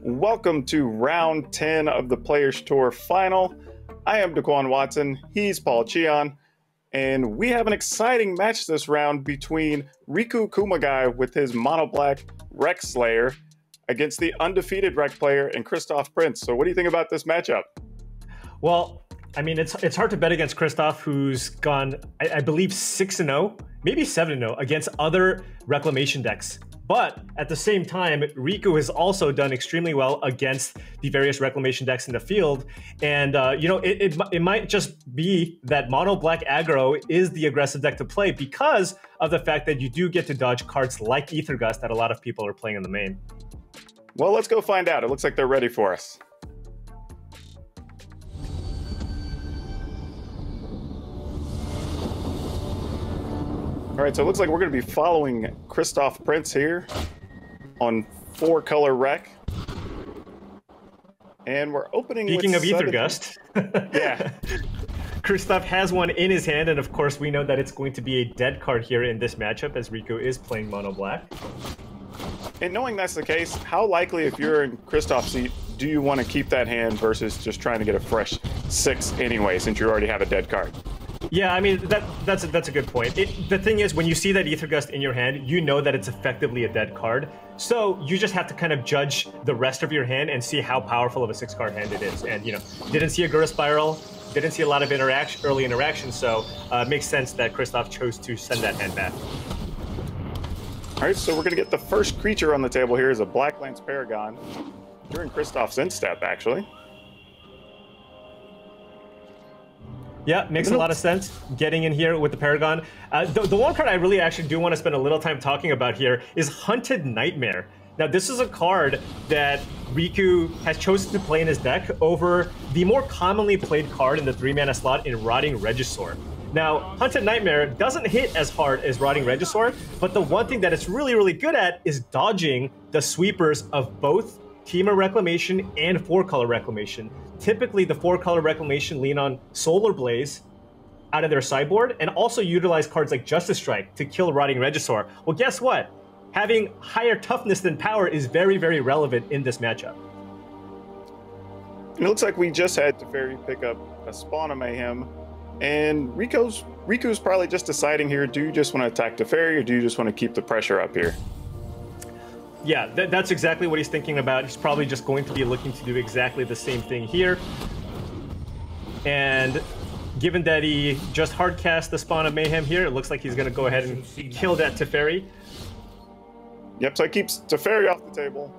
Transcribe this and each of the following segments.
Welcome to round 10 of the Players Tour final. I am Daquan Watson, he's Paul Cheon, and we have an exciting match this round between Riku Kumagai with his mono black Rec Slayer against the undefeated Rec player and Prinz. So what do you think about this matchup? Well, I mean, it's hard to bet against Christoph, who's gone, I believe, 6-0, maybe 7-0 against other Reclamation decks. But at the same time, Riku has also done extremely well against the various Reclamation decks in the field. And, it might just be that mono black aggro is the aggressive deck to play because of the fact that you do get to dodge cards like Ether Gust that a lot of people are playing in the main. Well, let's go find out. It looks like they're ready for us. All right, so it looks like we're going to be following Prinz here on 4-color Rec. And we're opening Speaking with of Ether Gust, yeah. Christoph has one in his hand, and of course we know that it's going to be a dead card here in this matchup as Riku is playing mono black. And knowing that's the case, how likely, if you're in Christoph's seat, do you want to keep that hand versus just trying to get a fresh 6 anyway, since you already have a dead card? Yeah, I mean, that's a good point. The thing is, when you see that Ether Gust in your hand, you know that it's effectively a dead card. So you just have to kind of judge the rest of your hand and see how powerful of a 6-card hand it is. And, didn't see a Gura Spiral, didn't see a lot of early interaction, so it makes sense that Christoph chose to send that hand back. All right, so we're going to get the first creature on the table here is a Black Lance Paragon during Christoph's end step, actually. Yeah, makes a lot of sense getting in here with the Paragon. The one card I really actually do want to spend a little time talking about here is Hunted Nightmare. Now, this is a card that Riku has chosen to play in his deck over the more commonly played card in the 3-mana slot in Rotting Regisaur. Now, Hunted Nightmare doesn't hit as hard as Rotting Regisaur, but the one thing that it's really, really good at is dodging the sweepers of both Temur Reclamation and 4-color Reclamation. Typically, the 4-color Reclamation lean on Solar Blaze out of their sideboard and also utilize cards like Justice Strike to kill Rotting Regisaur. Well, guess what? Having higher toughness than power is very, very relevant in this matchup. And it looks like we just had Teferi pick up a Spawn of Mayhem, and Riku's probably just deciding here, do you just want to attack Teferi or do you just want to keep the pressure up here? Yeah, that's exactly what he's thinking about. He's probably just going to be looking to do exactly the same thing here. And given that he just hardcast the Spawn of Mayhem here, it looks like he's going to go ahead and kill that Teferi. Yep, so it keeps Teferi off the table.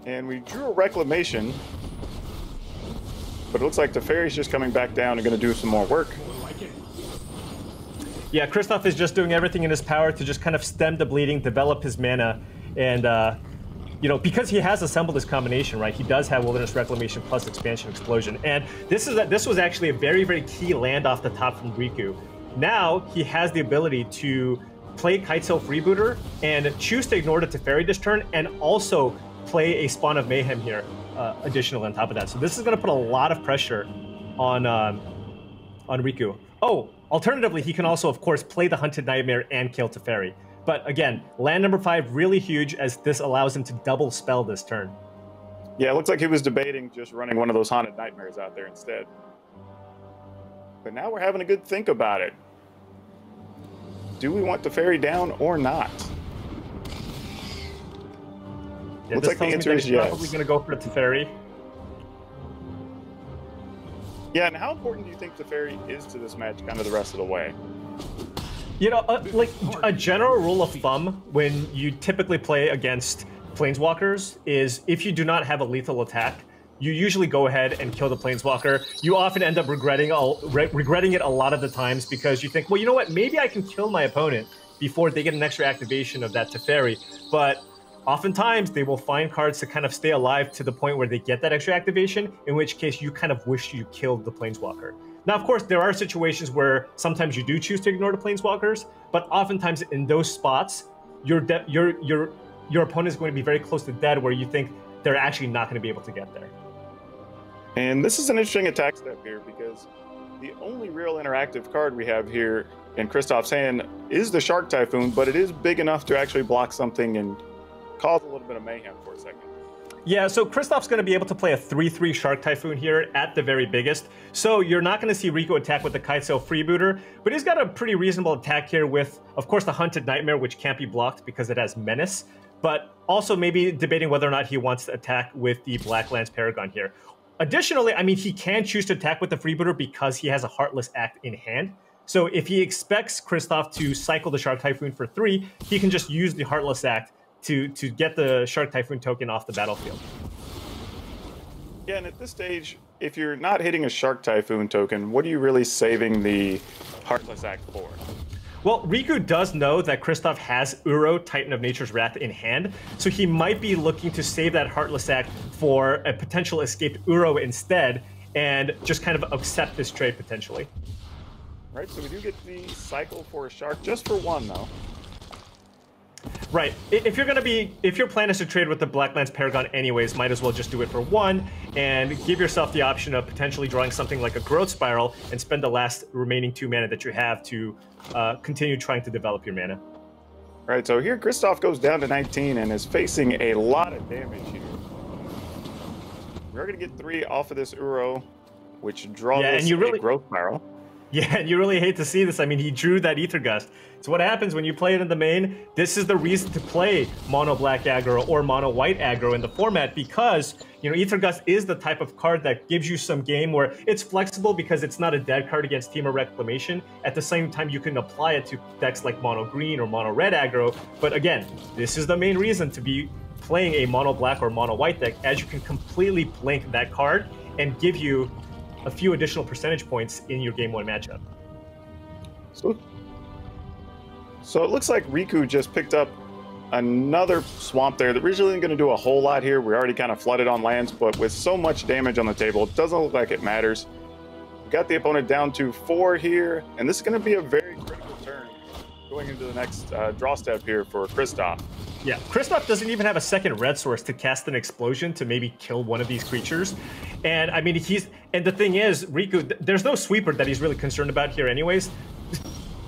And we drew a Reclamation. But it looks like Teferi's just coming back down and going to do some more work. Yeah, Christoph is just doing everything in his power to just kind of stem the bleeding, develop his mana. And, because he has assembled this combination, right, he does have Wilderness Reclamation plus Expansion Explosion. And this was actually a very, very key land off the top from Riku. Now he has the ability to play Kitesail Freebooter and choose to ignore the Teferi this turn and also play a Spawn of Mayhem here, additional on top of that. So this is going to put a lot of pressure on Riku. Oh, alternatively, he can also, of course, play the Hunted Nightmare and kill Teferi. But again, land number 5 really huge as this allows him to double spell this turn. Yeah, it looks like he was debating just running one of those Haunted Nightmares out there instead. But now we're having a good think about it. Do we want Teferi down or not? Yeah, looks like the answer is yes. Probably going to go for the Teferi. Yeah, and how important do you think Teferi is to this match kind of the rest of the way? Like a general rule of thumb when you typically play against Planeswalkers is if you do not have a lethal attack, you usually go ahead and kill the Planeswalker. You often end up regretting it a lot of the times because you think, well, you know what, maybe I can kill my opponent before they get an extra activation of that Teferi. But oftentimes they will find cards to kind of stay alive to the point where they get that extra activation, in which case you kind of wish you killed the Planeswalker. Now, of course, there are situations where sometimes you do choose to ignore the Planeswalkers, but oftentimes in those spots, your opponent is going to be very close to dead where you think they're actually not going to be able to get there. And this is an interesting attack step here because the only real interactive card we have here in Christoph's hand is the Shark Typhoon, but it is big enough to actually block something and cause a little bit of mayhem for a second. Yeah, so Kristoff's going to be able to play a 3-3 Shark Typhoon here at the very biggest. So you're not going to see Riku attack with the Kitesail Freebooter, but he's got a pretty reasonable attack here with, of course, the Hunted Nightmare, which can't be blocked because it has Menace, but also maybe debating whether or not he wants to attack with the Black Lance Paragon here. Additionally, I mean, he can choose to attack with the Freebooter because he has a Heartless Act in hand. So if he expects Kristoff to cycle the Shark Typhoon for 3, he can just use the Heartless Act to get the Shark Typhoon token off the battlefield. Yeah, and at this stage, if you're not hitting a Shark Typhoon token, what are you really saving the Heartless Act for? Well, Riku does know that Kristoff has Uro, Titan of Nature's Wrath, in hand, so he might be looking to save that Heartless Act for a potential escaped Uro instead, and just kind of accept this trade potentially. Right, so we do get the cycle for a Shark, just for 1 though. Right. If your plan is to trade with the Black Lance Paragon anyways, might as well just do it for 1 and give yourself the option of potentially drawing something like a Growth Spiral and spend the last remaining 2 mana that you have to continue trying to develop your mana. Right, so here Kristoff goes down to 19 and is facing a lot of damage here. We're going to get 3 off of this Uro, which draws a Growth Spiral. Yeah, and you really hate to see this. I mean, he drew that Ether Gust. So what happens when you play it in the main? This is the reason to play mono black aggro or mono white aggro in the format, because, you know, Ether Gust is the type of card that gives you some game where it's flexible because it's not a dead card against Temur Reclamation. At the same time, you can apply it to decks like mono green or mono red aggro. But again, this is the main reason to be playing a mono black or mono white deck, as you can completely blink that card and give you a few additional percentage points in your game 1 matchup. So it looks like Riku just picked up another swamp there that really isn't going to do a whole lot here. We're already kind of flooded on lands, but with so much damage on the table, it doesn't look like it matters. We got the opponent down to 4 here, and this is going to be a very critical turn going into the next draw step here for Kristoff. Yeah, Kristoff doesn't even have a second red source to cast an explosion to maybe kill one of these creatures. And I mean, and the thing is, Riku, there's no sweeper that he's really concerned about here anyways.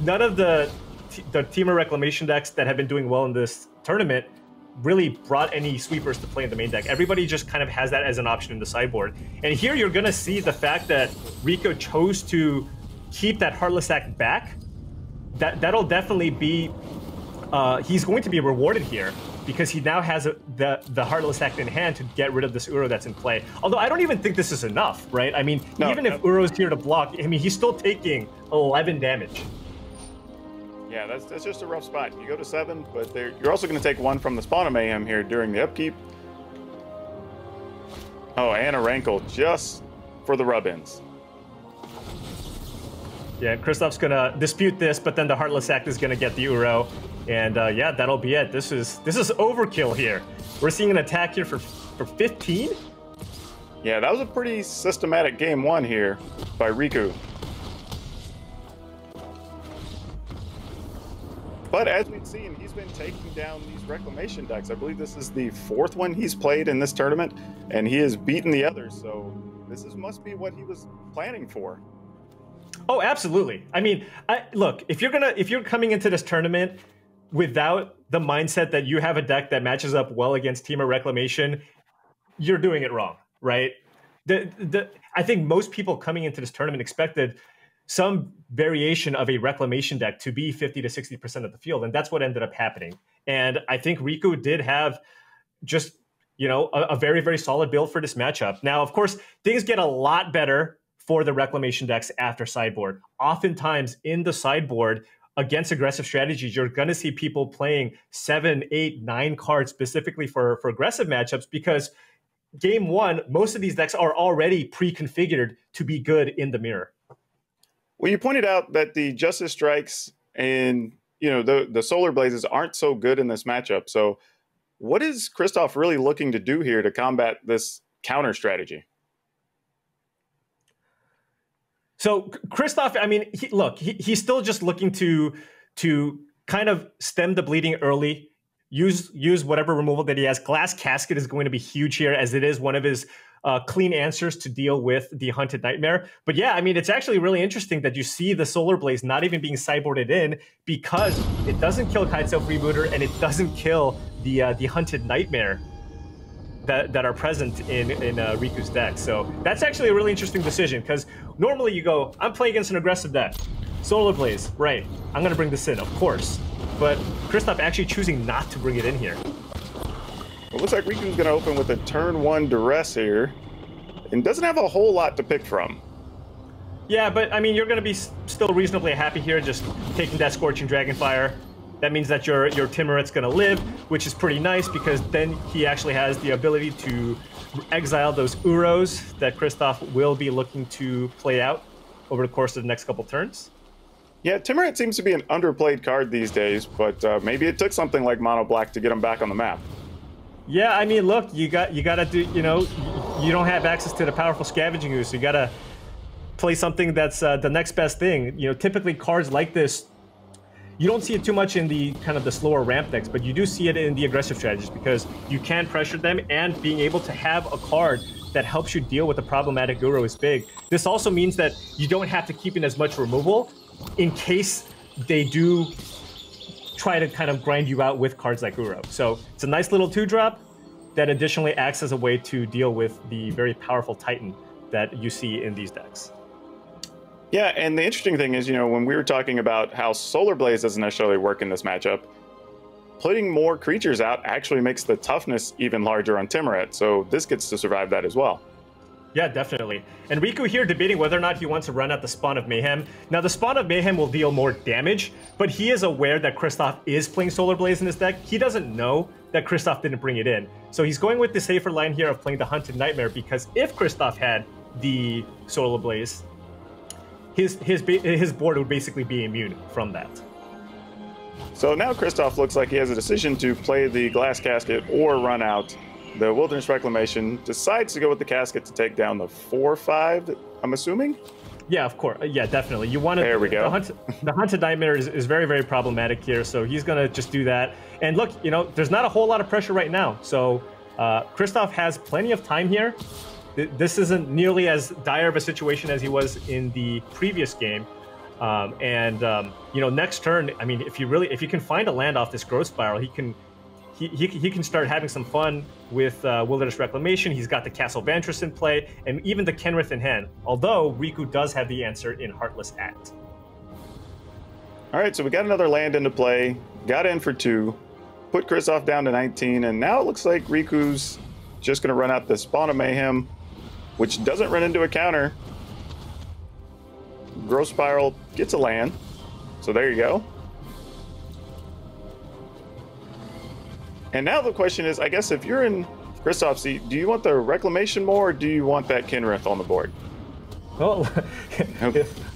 None of the Temur Reclamation decks that have been doing well in this tournament really brought any sweepers to play in the main deck. Everybody just kind of has that as an option in the sideboard. And here you're going to see the fact that Riku chose to keep that Heartless Act back. That'll definitely be... he's going to be rewarded here because he now has the Heartless Act in hand to get rid of this Uro that's in play. Although I don't even think this is enough, right? I mean, even if Uro's here to block, I mean, he's still taking 11 damage. Yeah, that's just a rough spot. You go to 7, but you're also going to take 1 from the Spawn of Mayhem here during the upkeep. Oh, and a Rankle just for the rub-ins. Yeah, Kristoff's going to dispute this, but then the Heartless Act is going to get the Uro. And yeah, that'll be it. This is overkill here. We're seeing an attack here for 15? Yeah, that was a pretty systematic game 1 here by Riku. But as we've seen, he's been taking down these Reclamation decks. I believe this is the 4th one he's played in this tournament, and he has beaten the others. So this must be what he was planning for. Oh, absolutely. I mean, look, if you're coming into this tournament without the mindset that you have a deck that matches up well against Temur Reclamation, you're doing it wrong, right? I think most people coming into this tournament expected some variation of a Reclamation deck to be 50 to 60% of the field, and that's what ended up happening. And I think Riku did have just, you know, a very, very solid build for this matchup. Now, of course, things get a lot better for the Reclamation decks after sideboard. Oftentimes in the sideboard, against aggressive strategies, you're going to see people playing 7, 8, 9 cards specifically for aggressive matchups, because game 1, most of these decks are already pre-configured to be good in the mirror. Well, you pointed out that the Justice Strikes and, you know, the Solar Blazes aren't so good in this matchup. So what is Kristoff really looking to do here to combat this counter strategy? So Kristoff, I mean, he's still just looking to kind of stem the bleeding early, use whatever removal that he has. Glass Casket is going to be huge here, as it is one of his clean answers to deal with the Hunted Nightmare. But yeah, I mean, it's actually really interesting that you see the Solar Blaze not even being sideboarded in, because it doesn't kill Kitesail Freebooter and it doesn't kill the Hunted Nightmare that are present in Riku's deck. So that's actually a really interesting decision, because normally you go, I'm playing against an aggressive deck. Solar Blaze, right. I'm going to bring this in, of course. But Kristoff actually choosing not to bring it in here. It looks like Riku's going to open with a turn 1 Duress here, and doesn't have a whole lot to pick from. Yeah, but I mean, you're going to be still reasonably happy here, just taking that Scorching Dragonfire. That means that your Timuret's going to live, which is pretty nice, because then he actually has the ability to exile those Uros that Kristoff will be looking to play out over the course of the next couple turns. Yeah, Timuret seems to be an underplayed card these days, but maybe it took something like Mono Black to get him back on the map. Yeah, I mean, look, you gotta do, you know, you don't have access to the powerful Scavenging Ooze, so you gotta play something that's the next best thing. You know, typically cards like this, you don't see it too much in the kind of the slower ramp decks, but you do see it in the aggressive strategies, because you can pressure them, and being able to have a card that helps you deal with a problematic Uro is big. This also means that you don't have to keep in as much removal in case they do try to kind of grind you out with cards like Uro. So it's a nice little 2-drop that additionally acts as a way to deal with the very powerful Titan that you see in these decks. Yeah, and the interesting thing is, you know, when we were talking about how Solar Blaze doesn't necessarily work in this matchup, putting more creatures out actually makes the toughness even larger on Timuret, so this gets to survive that as well. Yeah, definitely. And Riku here debating whether or not he wants to run out the Spawn of Mayhem. Now, the Spawn of Mayhem will deal more damage, but he is aware that Kristoff is playing Solar Blaze in his deck. He doesn't know that Kristoff didn't bring it in. So he's going with the safer line here of playing the Hunted Nightmare, because if Kristoff had the Solar Blaze, his board would basically be immune from that. So now Kristoff looks like he has a decision to play the Glass Casket or run out the Wilderness Reclamation. Decides to go with the Casket to take down the 4/5, I'm assuming? Yeah, of course. Yeah, definitely. You want to. There we go. The Hunted Nightmare is very, very problematic here, so he's going to just do that. And look, you know, there's not a whole lot of pressure right now, so Kristoff has plenty of time here. This isn't nearly as dire of a situation as he was in the previous game. You know, next turn, I mean, if you can find a land off this Growth Spiral, he can start having some fun with Wilderness Reclamation. He's got the Castle Vantress in play, and even the Kenrith in hand, although Riku does have the answer in Heartless Act. All right, so we got another land into play, got in for 2, put Kristoff down to 19, and now it looks like Riku's just going to run out the Spawn of Mayhem, which doesn't run into a counter. Growth Spiral gets a land, so there you go. And now the question is, I guess if you're in Kristoff's seat, do you want the Reclamation more, or do you want that Kenrith on the board? Well,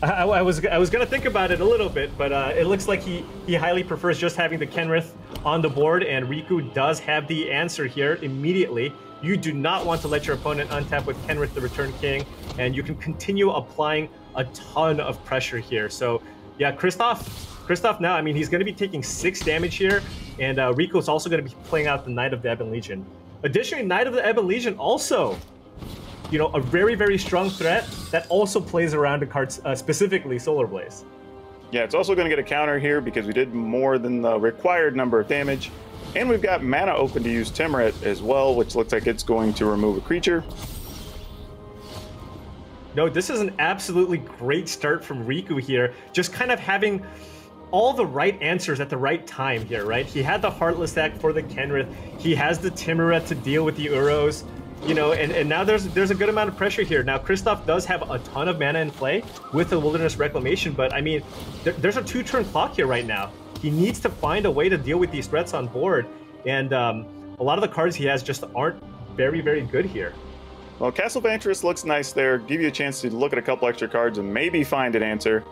I was gonna think about it a little bit, but it looks like he highly prefers just having the Kenrith on the board, and Riku does have the answer here immediately. You do not want to let your opponent untap with Kenrith the Return King, and you can continue applying a ton of pressure here. So yeah, Kristoff now, I mean, he's going to be taking 6 damage here, and Riku's also going to be playing out the Knight of the Ebon Legion. Additionally, Knight of the Ebon Legion also, you know, a very, very strong threat that also plays around the cards, specifically Solar Blaze. Yeah, it's also going to get a counter here because we did more than the required number of damage. And we've got mana open to use Timuret as well, which looks like it's going to remove a creature. No, this is an absolutely great start from Riku here. Just kind of having all the right answers at the right time here, right? He had the Heartless Act for the Kenrith. He has the Timuret to deal with the Uros. You know, and now there's a good amount of pressure here. Now, Kristoff does have a ton of mana in play with the Wilderness Reclamation, but I mean, there's a 2-turn clock here right now. He needs to find a way to deal with these threats on board, and a lot of the cards he has just aren't very, very good here. Well, Castle Vantress looks nice there. Give you a chance to look at a couple extra cards and maybe find an answer.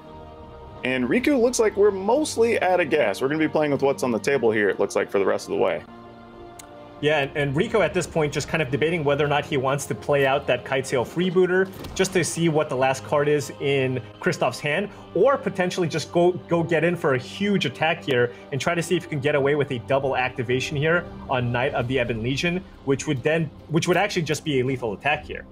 And Riku looks like we're mostly out of gas. We're going to be playing with what's on the table here, it looks like, for the rest of the way. Yeah, and Riku at this point just kind of debating whether or not he wants to play out that Kitesail Freebooter just to see what the last card is in Kristoff's hand, or potentially just go get in for a huge attack here and try to see if you can get away with a double activation here on Knight of the Ebon Legion, which would actually just be a lethal attack here.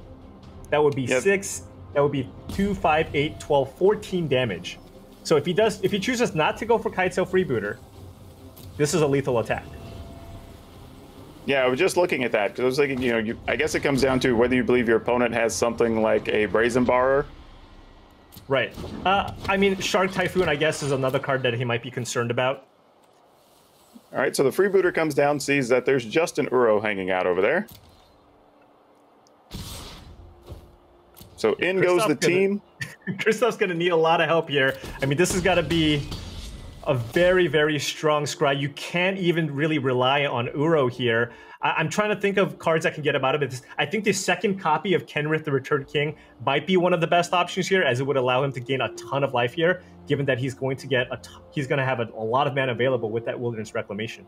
That would be 6, that would be 2, 5, 8, 12, 14 damage. So if he chooses not to go for Kitesail Freebooter, this is a lethal attack. Yeah, I was just looking at that because I was thinking, you know, I guess it comes down to whether you believe your opponent has something like a Brazen Barrer. Right. I mean, Shark Typhoon, I guess, is another card that he might be concerned about. All right, so the freebooter comes down, sees that there's just an Uro hanging out over there. So in goes the team. Kristoff's going to need a lot of help here. I mean, this has got to be a very, very strong scry. You can't even really rely on Uro here. I'm trying to think of cards that can get him out of it. I think the second copy of Kenrith the Returned King might be one of the best options here, as it would allow him to gain a ton of life here, given that he's going to get he's going to have a lot of mana available with that Wilderness Reclamation.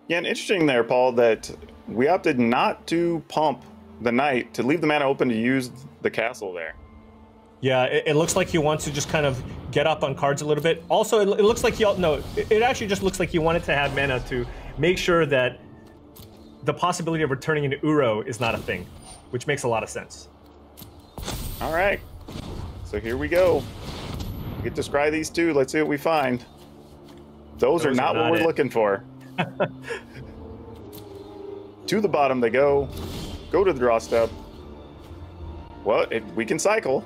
Yeah, and interesting there, Paul, that we opted not to pump the Knight, to leave the mana open to use the castle there. Yeah, it looks like he wants to just kind of get up on cards a little bit. Also, it looks like it actually just looks like he wanted to have mana to make sure that the possibility of returning into Uro is not a thing, which makes a lot of sense. All right, so here we go. We get to scry these two. Let's see what we find. Those are not what we're looking for. To the bottom they go. Go to the draw step. Well, we can cycle.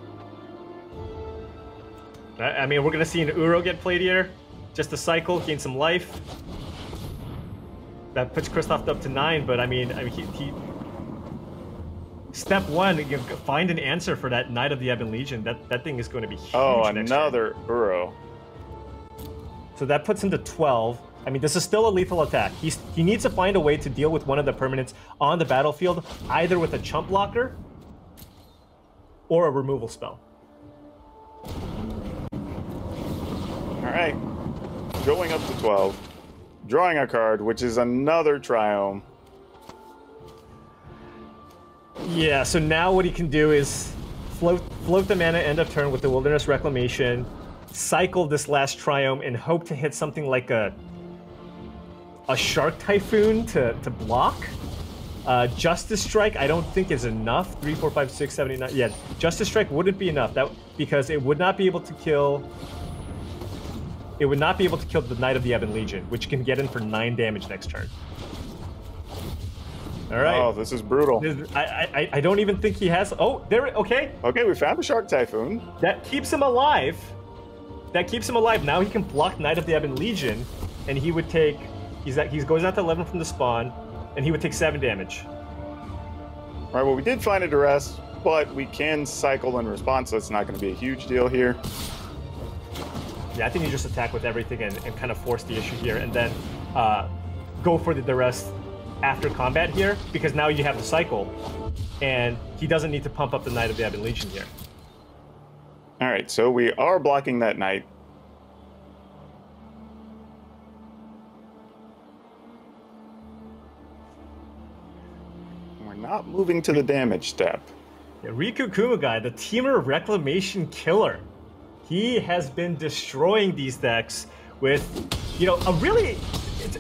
I mean, we're going to see an Uro get played here. Just a cycle, gain some life. That puts Kristoff up to 9, but I mean he step one, you find an answer for that Knight of the Ebon Legion. That thing is going to be huge. Oh, another Uro. So that puts him to 12. I mean, this is still a lethal attack. He needs to find a way to deal with one of the permanents on the battlefield, either with a chump blocker or a removal spell. All right, going up to 12. Drawing a card, which is another Triome. Yeah, so now what he can do is float the mana end of turn with the Wilderness Reclamation, cycle this last Triome, and hope to hit something like a Shark Typhoon to block. Justice Strike, I don't think is enough. 3, 4, 5, 6, 7, 8, 9. Yeah, Justice Strike wouldn't be enough. Because it would not be able to kill. It would not be able to kill the Knight of the Ebon Legion, which can get in for 9 damage next turn. All right. Oh, this is brutal. I don't even think he has. Oh, there. Okay. Okay, we found a Shark Typhoon. That keeps him alive. That keeps him alive. Now he can block Knight of the Ebon Legion, and he would take. He goes out to 11 from the spawn, and he would take 7 damage. All right. Well, we did find a Duress, but we can cycle in response, so it's not going to be a huge deal here. Yeah, I think you just attack with everything and kind of force the issue here, and then go for the Duress after combat here, because now you have the cycle, and he doesn't need to pump up the Knight of the Ebon Legion here. All right, so we are blocking that Knight. We're not moving to the damage step. Yeah, Riku Kumagai, the Teamer Reclamation Killer. He has been destroying these decks with, you know,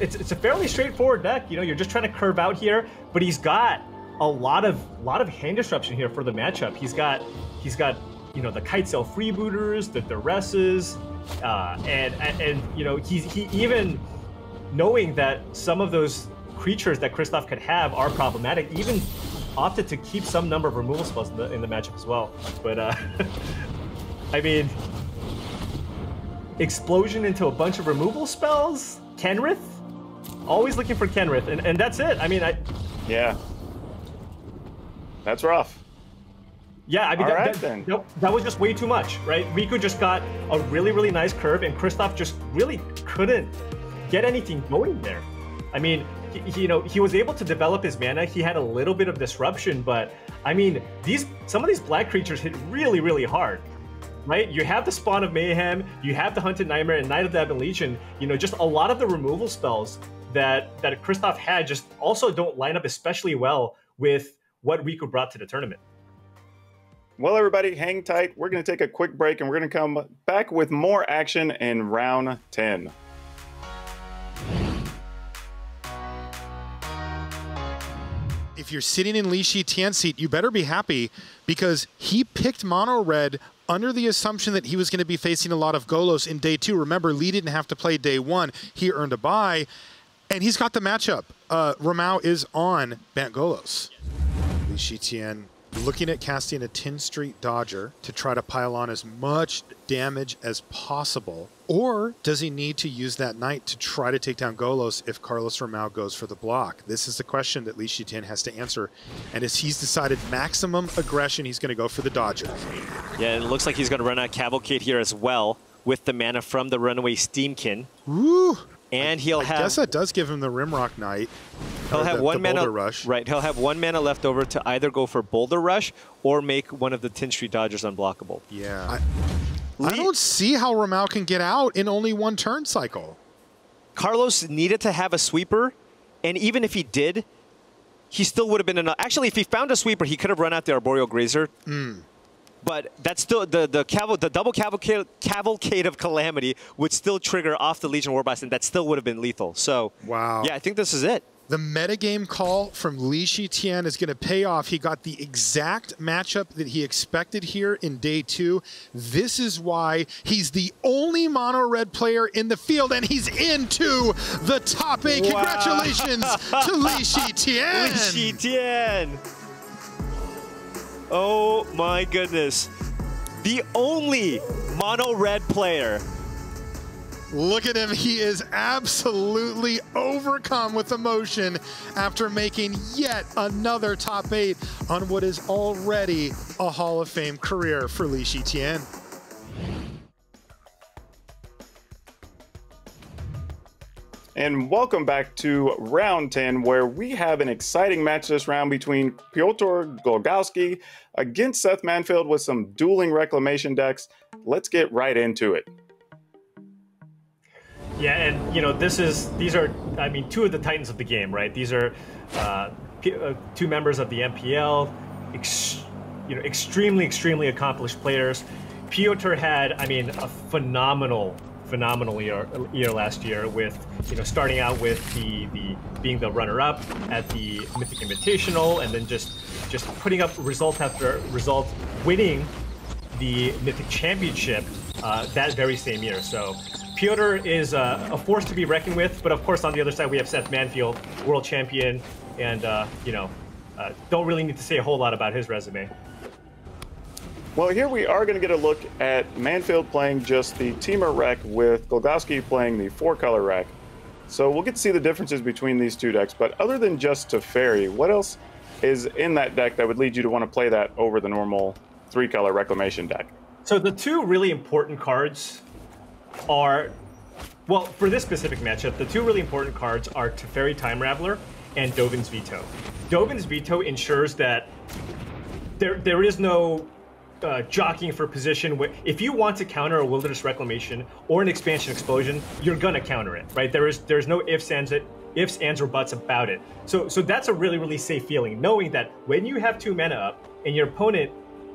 it's a fairly straightforward deck. You know, you're just trying to curve out here, but he's got a lot of hand disruption here for the matchup. He's got you know, the Kitesail freebooters, the Duresses, and you know, he even knowing that some of those creatures that Kristoff could have are problematic, even opted to keep some number of removal spells in the matchup as well. But I mean, explosion into a bunch of removal spells? Kenrith? Always looking for Kenrith, and that's it. I mean, yeah. That's rough. Yeah, I mean, that was just way too much, right? Riku just got a really, really nice curve, and Kristoff just really couldn't get anything going there. I mean, he was able to develop his mana. He had a little bit of disruption, but I mean, some of these black creatures hit really, really hard. Right? You have the Spawn of Mayhem, you have the Hunted Nightmare, and Knight of the Ebon Legion. You know, just a lot of the removal spells that Kristoff had just also don't line up especially well with what Riku brought to the tournament. Well, everybody, hang tight. We're going to take a quick break, and we're going to come back with more action in round 10. If you're sitting in Li Shi Tian's seat, you better be happy, because he picked mono red under the assumption that he was going to be facing a lot of Golos in day 2. Remember, Li didn't have to play day 1. He earned a bye, and he's got the matchup Ramao is on Bantgolos. Li Shitian looking at casting a 10 Street Dodger to try to pile on as much damage as possible. Or does he need to use that Knight to try to take down Golos if Carlos Ramao goes for the block? This is the question that Li Shitian has to answer. And as he's decided maximum aggression, he's going to go for the Dodger. Yeah, it looks like he's going to run out Cavalcade here as well with the mana from the Runaway Steamkin. Woo! And he'll have... I guess that does give him the Rimrock Knight. He'll have one mana... Boulder Rush. Right, he'll have 1 mana left over to either go for Boulder Rush or make one of the 10 Street Dodgers unblockable. Yeah. I don't see how Ramao can get out in only 1 turn cycle. Carlos needed to have a sweeper, and even if he did, he still would have been enough. Actually, if he found a sweeper, he could have run out the Arboreal Grazer. But that's still the double cavalcade of Calamity would still trigger off the Legion Warboss, and that still would have been lethal. So wow. Yeah, I think this is it. The metagame call from Li Shitian is going to pay off. He got the exact matchup that he expected here in day 2. This is why he's the only mono red player in the field, and he's into the top 8. Wow. Congratulations to Li Shitian. Li Shitian. Oh my goodness. The only mono red player. Look at him. He is absolutely overcome with emotion after making yet another top 8 on what is already a Hall of Fame career for Li Shitian. And welcome back to round 10, where we have an exciting match this round between Piotr Oglowski against Seth Manfield with some dueling reclamation decks. Let's get right into it. Yeah, and you know, these are, I mean, 2 of the titans of the game, right? These are 2 members of the MPL, extremely accomplished players. Piotr had, I mean, a phenomenal year last year, with, you know, starting out with the being the runner-up at the Mythic Invitational, and then just putting up result after result, winning the Mythic Championship that very same year. So Piotr is a force to be reckoned with, but of course on the other side we have Seth Manfield, world champion, and you know, don't really need to say a whole lot about his resume. Well, here we are going to get a look at Manfield playing just the Teamer Rec with Oglowski playing the 4-color Rec. So we'll get to see the differences between these 2 decks, but other than just Teferi, what else is in that deck that would lead you to want to play that over the normal 3-color Reclamation deck? So the 2 really important cards are, well, for this specific matchup, the 2 really important cards are Teferi Time Raveler and Dovin's Veto. Dovin's Veto ensures that there is no jockeying for position. If you want to counter a Wilderness Reclamation or an Expansion Explosion, you're gonna counter it, right? There's no ifs, ands, or buts about it. So that's a really safe feeling, knowing that when you have 2 mana up and your opponent,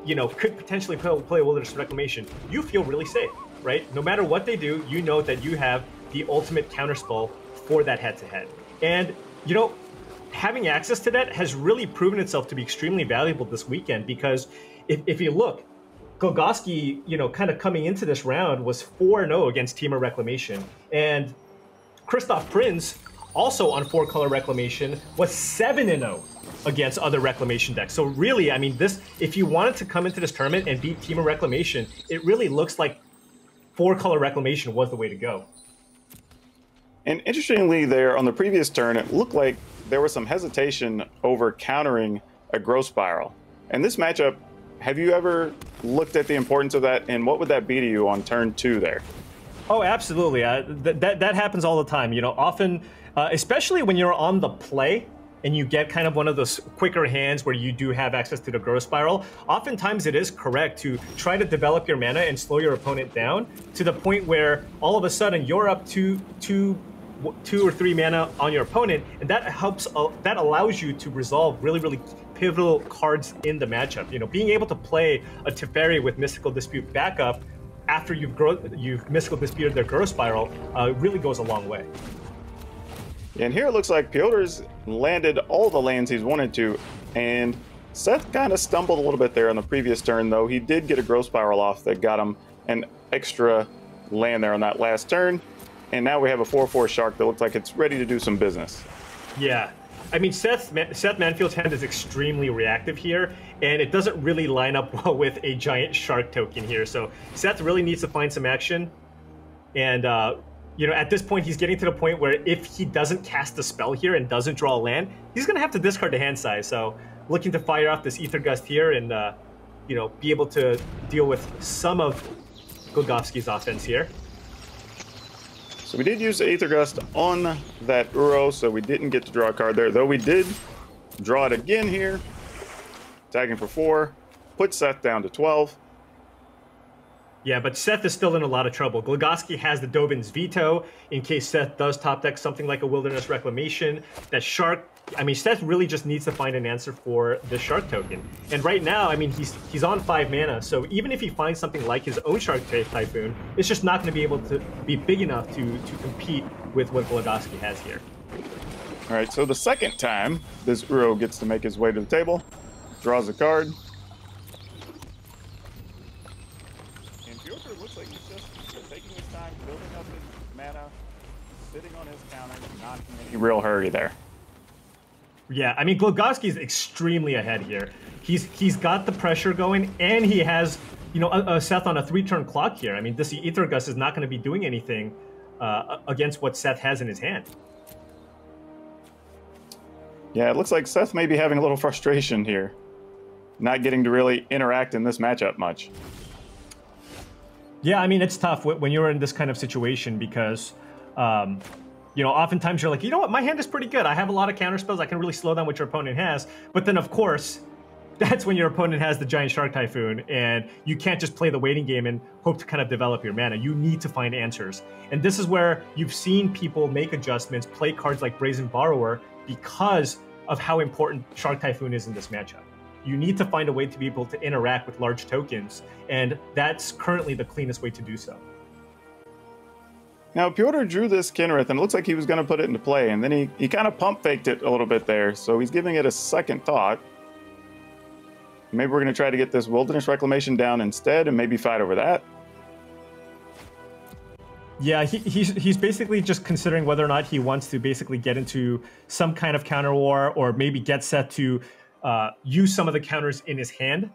you know, could potentially play Wilderness Reclamation, you feel really safe, right? No matter what they do, you know that you have the ultimate counterspell for that head-to-head. And, you know, having access to that has really proven itself to be extremely valuable this weekend, because if you look, Oglowski, you know, kind of coming into this round was 4-0 against Teamer Reclamation. And Prinz, also on 4-color Reclamation, was 7-0 against other Reclamation decks. So really, I mean, this, if you wanted to come into this tournament and beat Teamer Reclamation, it really looks like 4-color Reclamation was the way to go. And interestingly there, on the previous turn, it looked like there was some hesitation over countering a Growth Spiral. And this matchup, have you ever looked at the importance of that, and what would that be to you on turn 2 there? Oh, absolutely. That happens all the time. You know, often, especially when you're on the play and you get kind of one of those quicker hands where you do have access to the Growth Spiral, oftentimes it is correct to try to develop your mana and slow your opponent down to the point where all of a sudden you're up to 2 or 3 mana on your opponent, and that allows you to resolve really pivotal cards in the matchup. You know, being able to play a Teferi with Mystical Dispute backup after you've Mystical Disputed their Growth Spiral really goes a long way. And here it looks like Piotr's landed all the lands he's wanted to, and Seth kind of stumbled a little bit there on the previous turn, though he did get a Growth Spiral off that got him an extra land there on that last turn. And now we have a 4/4 Shark that looks like it's ready to do some business. Yeah. I mean, Seth Manfield's hand is extremely reactive here, and it doesn't really line up well with a giant shark token here. So Seth really needs to find some action. And, you know, at this point, he's getting to the point where if he doesn't cast the spell here and doesn't draw a land, he's going to have to discard the hand size. So looking to fire off this Ether Gust here and, you know, be able to deal with some of Oglowski's offense here. So we did use the Aether Gust on that Uro, so we didn't get to draw a card there, though we did draw it again here. Tagging for 4, put Seth down to 12. Yeah, but Seth is still in a lot of trouble. Oglowski has the Dovin's Veto in case Seth does top deck something like a Wilderness Reclamation. That Shark, I mean, Seth really just needs to find an answer for the Shark token. And right now, I mean, he's on 5 mana, so even if he finds something like his own Shark Typhoon, it's just not going to be able to be big enough to compete with what Oglowski has here. All right, so the second time this Uro gets to make his way to the table, draws a card. And Piotr looks like he's just taking his time, building up his mana, sitting on his counter, not in any real hurry there. Yeah, I mean, Oglowski is extremely ahead here. He's got the pressure going, and he has, you know, Seth on a 3-turn clock here. I mean, this Ether Gust is not going to be doing anything against what Seth has in his hand. Yeah, it looks like Seth may be having a little frustration here, not getting to really interact in this matchup much. Yeah, I mean, it's tough when you're in this kind of situation because, you know, oftentimes you're like, you know what, my hand is pretty good. I have a lot of counter spells. I can really slow down what your opponent has. But then, of course, that's when your opponent has the giant Shark Typhoon, and you can't just play the waiting game and hope to kind of develop your mana. You need to find answers. And this is where you've seen people make adjustments, play cards like Brazen Borrower, because of how important Shark Typhoon is in this matchup. You need to find a way to be able to interact with large tokens, and that's currently the cleanest way to do so. Now, Piotr drew this Kinrith, and it looks like he was going to put it into play, and then he kind of pump faked it a little bit there, so he's giving it a second thought. Maybe we're going to try to get this Wilderness Reclamation down instead, and maybe fight over that. Yeah, he's basically just considering whether or not he wants to basically get into some kind of counter war, or maybe get Seth to use some of the counters in his hand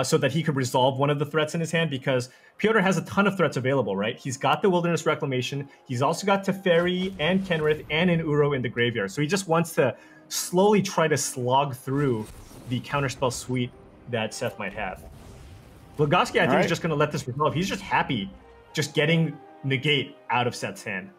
so that he could resolve one of the threats in his hand, because Piotr has a ton of threats available, right? He's got the Wilderness Reclamation, he's also got Teferi and Kenrith and an Uro in the graveyard, so he just wants to slowly try to slog through the counterspell suite that Seth might have. Oglowski, I think, is just going to let this resolve. He's just happy just getting negate out of Seth's hand.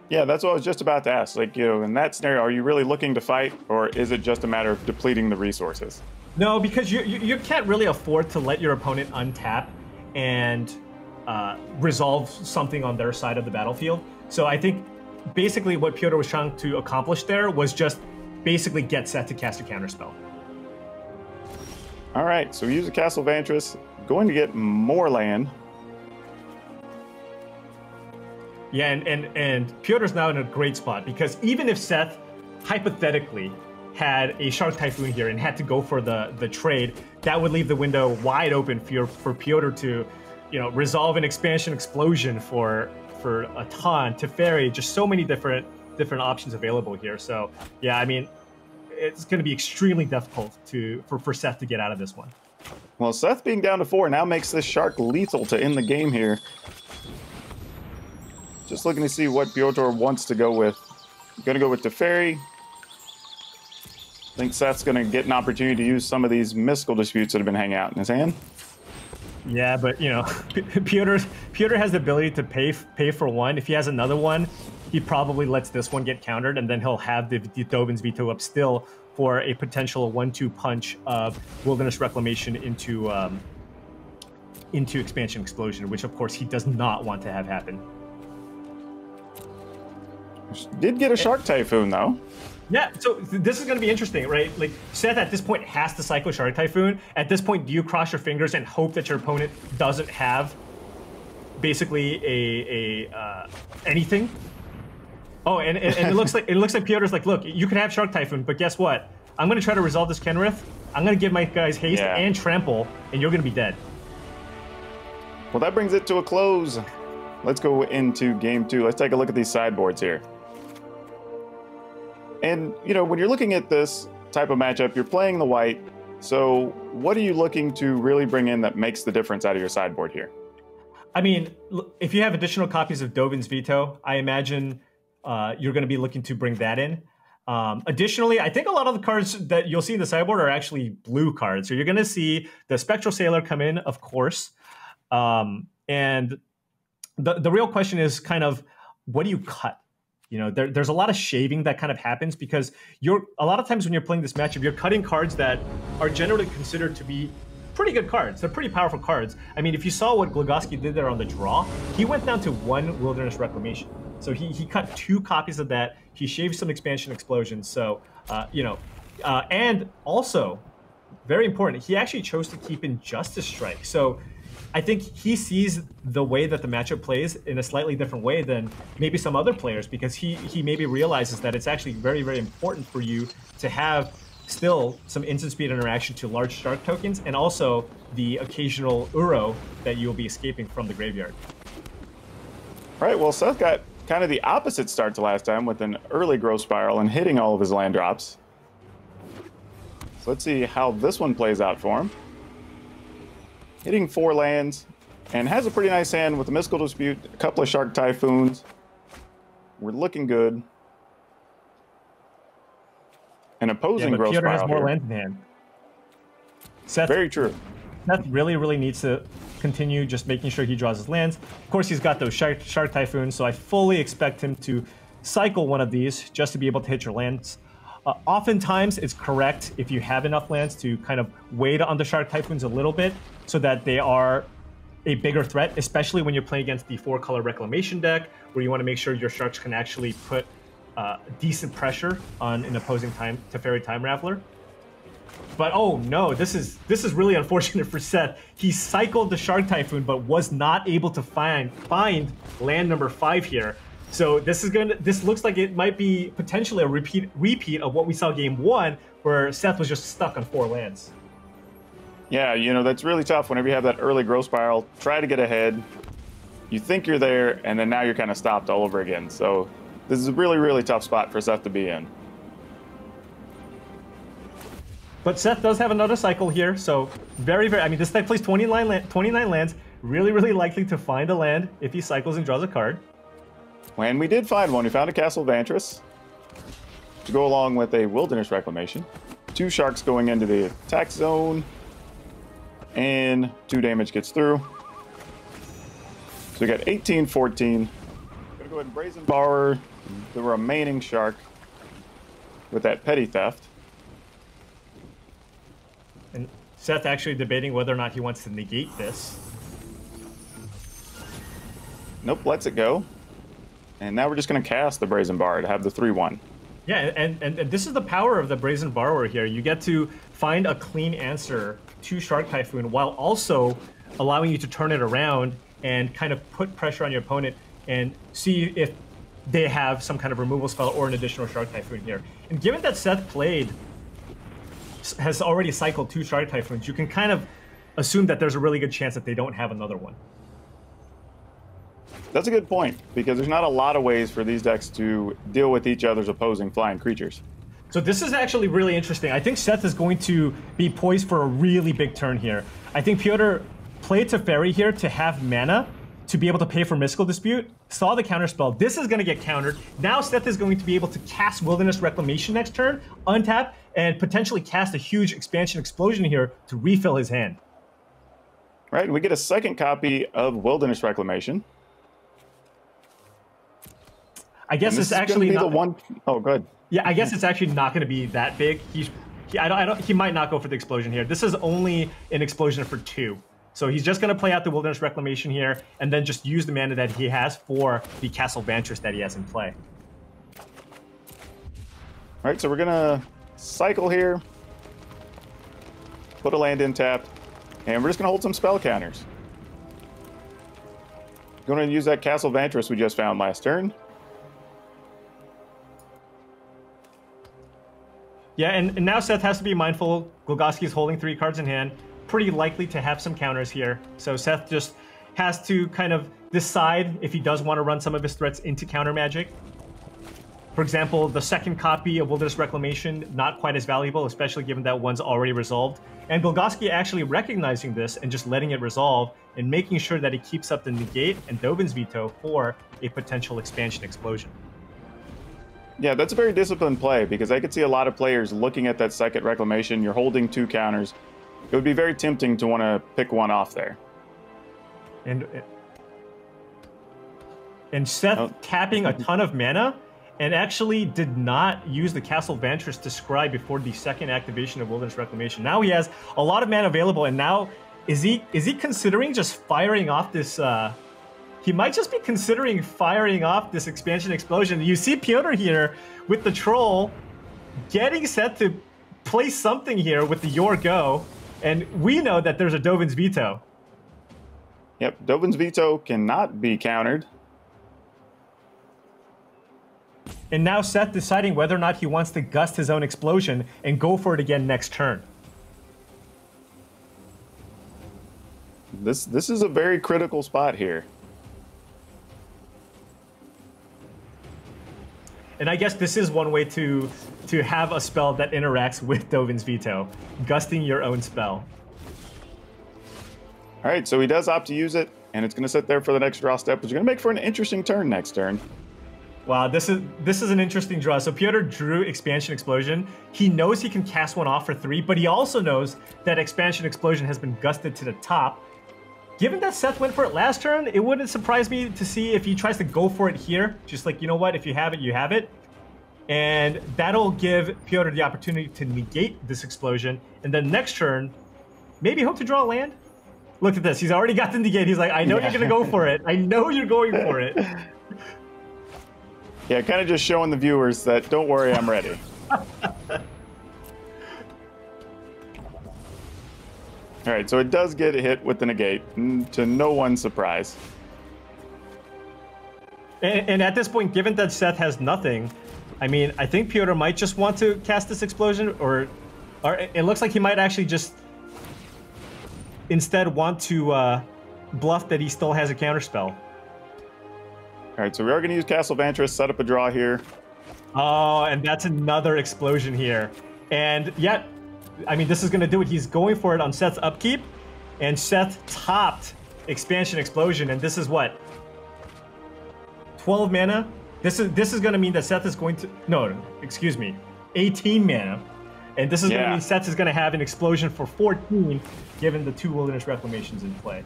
Yeah, that's what I was just about to ask. Like, you know, in that scenario, are you really looking to fight, or is it just a matter of depleting the resources? No, because you can't really afford to let your opponent untap and resolve something on their side of the battlefield. So I think basically what Piotr was trying to accomplish there was just basically get Seth to cast a counterspell. All right, so we use a Castle Vantress, going to get more land. Yeah, and Piotr's now in a great spot, because even if Seth hypothetically had a Shark Typhoon here and had to go for the trade, that would leave the window wide open for Piotr to, you know, resolve an Expansion Explosion for a ton, Teferi, just so many different options available here. So yeah, I mean, it's going to be extremely difficult for Seth to get out of this one. Well, Seth being down to 4 now makes this Shark lethal to end the game here. Just looking to see what Piotr wants to go with. Going to go with Teferi. I think Seth's going to get an opportunity to use some of these mystical disputes that have been hanging out in his hand. Yeah, but, you know, Piotr has the ability to pay for one. If he has another one, he probably lets this one get countered, and then he'll have the Dovin's Veto up still for a potential 1-2 punch of Wilderness Reclamation into Expansion Explosion, which, of course, he does not want to have happen. Did get a Shark Typhoon, though. Yeah, so this is going to be interesting, right? Like, Seth at this point has to cycle Shark Typhoon. At this point, do you cross your fingers and hope that your opponent doesn't have basically anything? Oh, and it looks like Piotr's like, look, you can have Shark Typhoon, but guess what? I'm going to try to resolve this Kenrith. I'm going to give my guys haste and trample, and you're going to be dead. Well, that brings it to a close. Let's go into game 2. Let's take a look at these sideboards here. And, you know, when you're looking at this type of matchup, you're playing the white. So what are you looking to really bring in that makes the difference out of your sideboard here? I mean, if you have additional copies of Dovin's Veto, I imagine you're going to be looking to bring that in. Additionally, I think a lot of the cards that you'll see in the sideboard are actually blue cards. So you're going to see the Spectral Sailor come in, of course. And the real question is kind of, what do you cut? You know, there's a lot of shaving that kind of happens because a lot of times when you're playing this matchup, you're cutting cards that are generally considered to be pretty good cards. They're pretty powerful cards. I mean, if you saw what Oglowski did there on the draw, he went down to 1 Wilderness Reclamation. So he cut 2 copies of that. He shaved some Expansion Explosions. So, you know, and also, very important, he actually chose to keep in Justice Strike. So I think he sees the way that the matchup plays in a slightly different way than maybe some other players, because he maybe realizes that it's actually very, very important for you to have still some instant speed interaction to large shark tokens, and also the occasional Uro that you'll be escaping from the graveyard. All right, well, Seth got kind of the opposite start to last time with an early growth spiral and hitting all of his land drops. So let's see how this one plays out for him. Hitting 4 lands and has a pretty nice hand with a Mystical Dispute, a couple of Shark Typhoons. We're looking good. An opposing growth Piotr spiral has more here. lands in hand. Seth, Very true. Seth really, really needs to continue just making sure he draws his lands. Of course, he's got those Shark Typhoons, so I fully expect him to cycle one of these just to be able to hit your lands. Oftentimes, it's correct if you have enough lands to kind of wait on the Shark Typhoons a little bit so that they are a bigger threat, especially when you're playing against the 4-color Reclamation deck, where you want to make sure your Sharks can actually put decent pressure on an opposing Teferi Time Raveler. But oh no, this is really unfortunate for Seth. He cycled the Shark Typhoon, but was not able to find land number 5 here. So this looks like it might be potentially a repeat of what we saw game 1, where Seth was just stuck on 4 lands. Yeah, you know, that's really tough whenever you have that early growth spiral. Try to get ahead. You think you're there, and then now you're kind of stopped all over again. So this is a really, really tough spot for Seth to be in. But Seth does have another cycle here, so very, very... I mean, this deck plays 29 lands. Really, really likely to find a land if he cycles and draws a card. When we did find one, we found a Castle Vantress to go along with a Wilderness Reclamation. 2 Sharks going into the attack zone, and 2 damage gets through. So we got 18, 14. Gonna go ahead and Brazen Borrower the remaining Shark with that Petty Theft. And Seth actually debating whether or not he wants to negate this. Nope, lets it go. And now we're just going to cast the Brazen Bar to have the 3-1. Yeah, and this is the power of the Brazen Borrower here. You get to find a clean answer to Shark Typhoon while also allowing you to turn it around and kind of put pressure on your opponent and see if they have some kind of removal spell or an additional Shark Typhoon here. And given that Seth has already cycled 2 Shark Typhoons, you can kind of assume that there's a really good chance that they don't have another one. That's a good point, because there's not a lot of ways for these decks to deal with each other's opposing flying creatures. So this is actually really interesting. I think Seth is going to be poised for a really big turn here. I think Piotr played Teferi here to have mana to be able to pay for Mystical Dispute, saw the counterspell. This is going to get countered. Now Seth is going to be able to cast Wilderness Reclamation next turn, untap, and potentially cast a huge Expansion Explosion here to refill his hand. Right, and we get a second copy of Wilderness Reclamation. I guess it's actually not the one. Oh, good. Yeah, I guess it's actually not going to be that big. He might not go for the explosion here. This is only an explosion for 2. So he's just going to play out the Wilderness Reclamation here and then just use the mana that he has for the Castle Vantress that he has in play. All right, so we're going to cycle here, put a land in tapped, and we're just going to hold some spell counters. Going to use that Castle Vantress we just found last turn. Yeah, and now Seth has to be mindful. Oglowski is holding 3 cards in hand. Pretty likely to have some counters here. So Seth just has to kind of decide if he does want to run some of his threats into counter magic. For example, the second copy of Wilderness Reclamation, not quite as valuable, especially given that one's already resolved. And Oglowski actually recognizing this and just letting it resolve and making sure that he keeps up the negate and Dovin's veto for a potential expansion explosion. Yeah, that's a very disciplined play because I could see a lot of players looking at that second reclamation. You're holding 2 counters. It would be very tempting to want to pick one off there. And Seth tapping a ton of mana and actually did not use the Castle Vantress to scry before the second activation of Wilderness Reclamation. Now he has a lot of mana available, and now is he considering just firing off this? He might just be considering firing off this expansion explosion. You see Piotr here with the troll getting Seth to play something here with the Your Go, and we know that there's a Dovin's veto. Yep, Dovin's veto cannot be countered. And now Seth deciding whether or not he wants to gust his own explosion and go for it again next turn. This is a very critical spot here. And I guess this is one way to have a spell that interacts with Dovin's veto, gusting your own spell. All right, so he does opt to use it, and it's going to sit there for the next draw step, which is going to make for an interesting turn next turn. Wow, this is an interesting draw. So Piotr drew Expansion Explosion. He knows he can cast one off for 3, but he also knows that Expansion Explosion has been gusted to the top. Given that Seth went for it last turn, it wouldn't surprise me to see if he tries to go for it here. Just like, you know what, if you have it, you have it. And that'll give Piotr the opportunity to negate this explosion. And then next turn, maybe hope to draw a land. Look at this, he's already got the negate. He's like, I know you're gonna go for it. I know you're going for it. Yeah, kind of just showing the viewers that, don't worry, I'm ready. All right, so it does get hit with the negate, to no one's surprise. And at this point, given that Seth has nothing, I mean, I think Piotr might just want to cast this explosion, or it looks like he might actually just instead want to bluff that he still has a counterspell. All right, so we are going to use Castle Vantress, set up a draw here. Oh, and that's another explosion here. And yet, I mean, this is going to do it. He's going for it on Seth's upkeep, and Seth topped Expansion Explosion, and this is what? 12 mana? This is going to mean that Seth is going to... No, excuse me. 18 mana. And this is going to mean Seth is going to have an explosion for 14, given the 2 Wilderness Reclamations in play.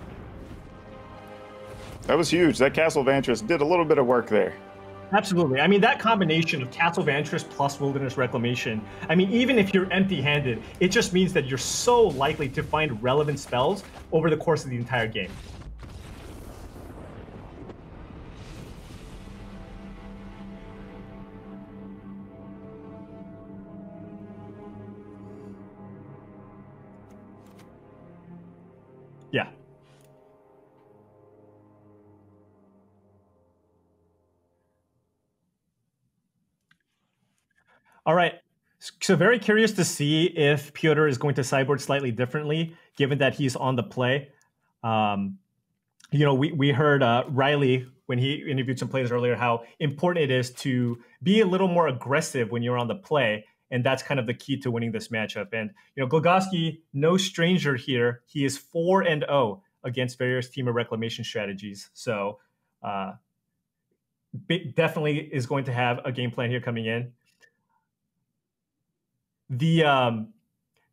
That was huge. That Castle Vantress did a little bit of work there. Absolutely. I mean, that combination of Castle Vantress plus Wilderness Reclamation, I mean, even if you're empty-handed, it just means that you're so likely to find relevant spells over the course of the entire game. Yeah. All right, so very curious to see if Piotr is going to sideboard slightly differently, given that he's on the play. You know, we heard Riley, when he interviewed some players earlier, how important it is to be a little more aggressive when you're on the play, and that's kind of the key to winning this matchup. And, you know, Oglowski, no stranger here. He is 4-0 against various Team of Reclamation strategies, so definitely is going to have a game plan here coming in. The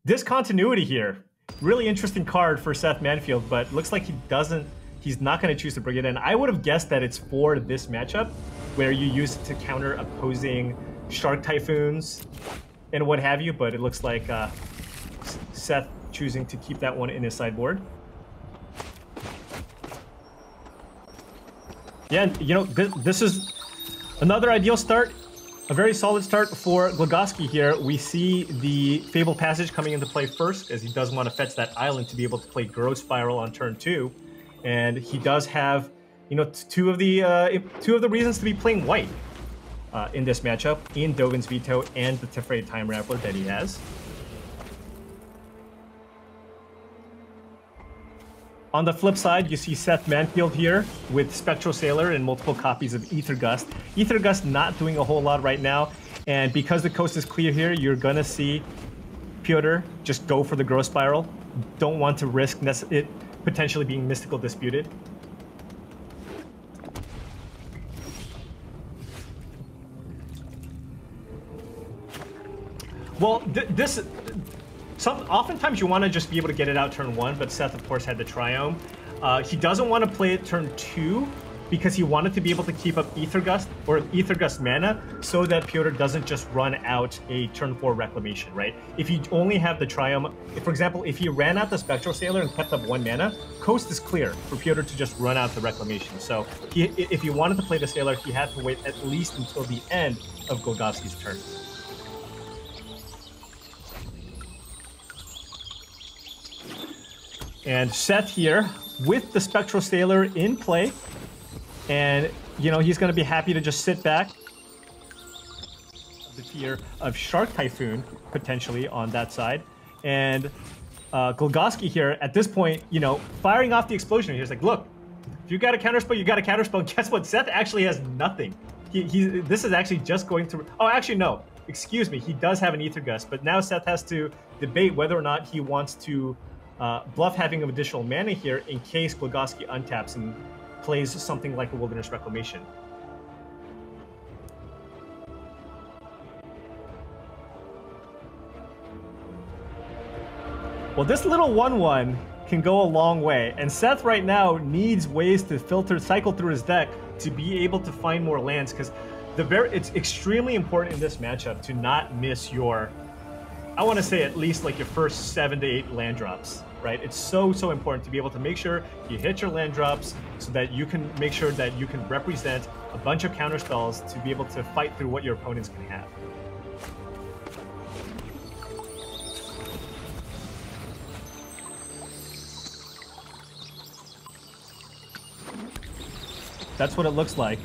discontinuity here, really interesting card for Seth Manfield, but looks like he's not going to choose to bring it in. I would have guessed that it's for this matchup where you use it to counter opposing Shark Typhoons and what have you, but it looks like Seth choosing to keep that one in his sideboard. Yeah, and, you know, this is another ideal start. A very solid start for Oglowski here. We see the Fabled Passage coming into play first, as he does want to fetch that island to be able to play Growth Spiral on turn 2. And he does have, you know, two of the reasons to be playing white in this matchup, in Dovin's Veto and the Teferi Time Raffler that he has. On the flip side, you see Seth Manfield here with Spectral Sailor and multiple copies of Ether Gust. Ether Gust not doing a whole lot right now, and because the coast is clear here, you're gonna see Piotr just go for the growth spiral. Don't want to risk it potentially being mystical disputed. Well, oftentimes you want to just be able to get it out turn 1, but Seth, of course, had the Triome. He doesn't want to play it turn 2 because he wanted to be able to keep up Ether Gust or Ether Gust mana so that Piotr doesn't just run out a turn 4 Reclamation, right? If you only have the Triome, for example, if he ran out the Spectral Sailor and kept up 1 mana, coast is clear for Piotr to just run out the Reclamation. So if he wanted to play the Sailor, he had to wait at least until the end of Oglowski's turn. And Seth here with the Spectral Sailor in play. And, you know, he's going to be happy to just sit back. The tier of Shark Typhoon, potentially, on that side. And Oglowski here, at this point, you know, firing off the explosion. He's like, look, if you got a counterspell, you got a counterspell. Guess what? Seth actually has nothing. This is actually just going to... Oh, actually, no. Excuse me. He does have an Ether Gust. But now Seth has to debate whether or not he wants to... bluff having of additional mana here in case Oglowski untaps and plays something like a Wilderness Reclamation. Well, this little 1/1 can go a long way, and Seth right now needs ways to cycle through his deck to be able to find more lands, because it's extremely important in this matchup to not miss your, I want to say at least like your first 7 to 8 land drops, right? It's so important to be able to make sure you hit your land drops so that you can make sure that you can represent a bunch of counter spells to be able to fight through what your opponents can have. That's what it looks like.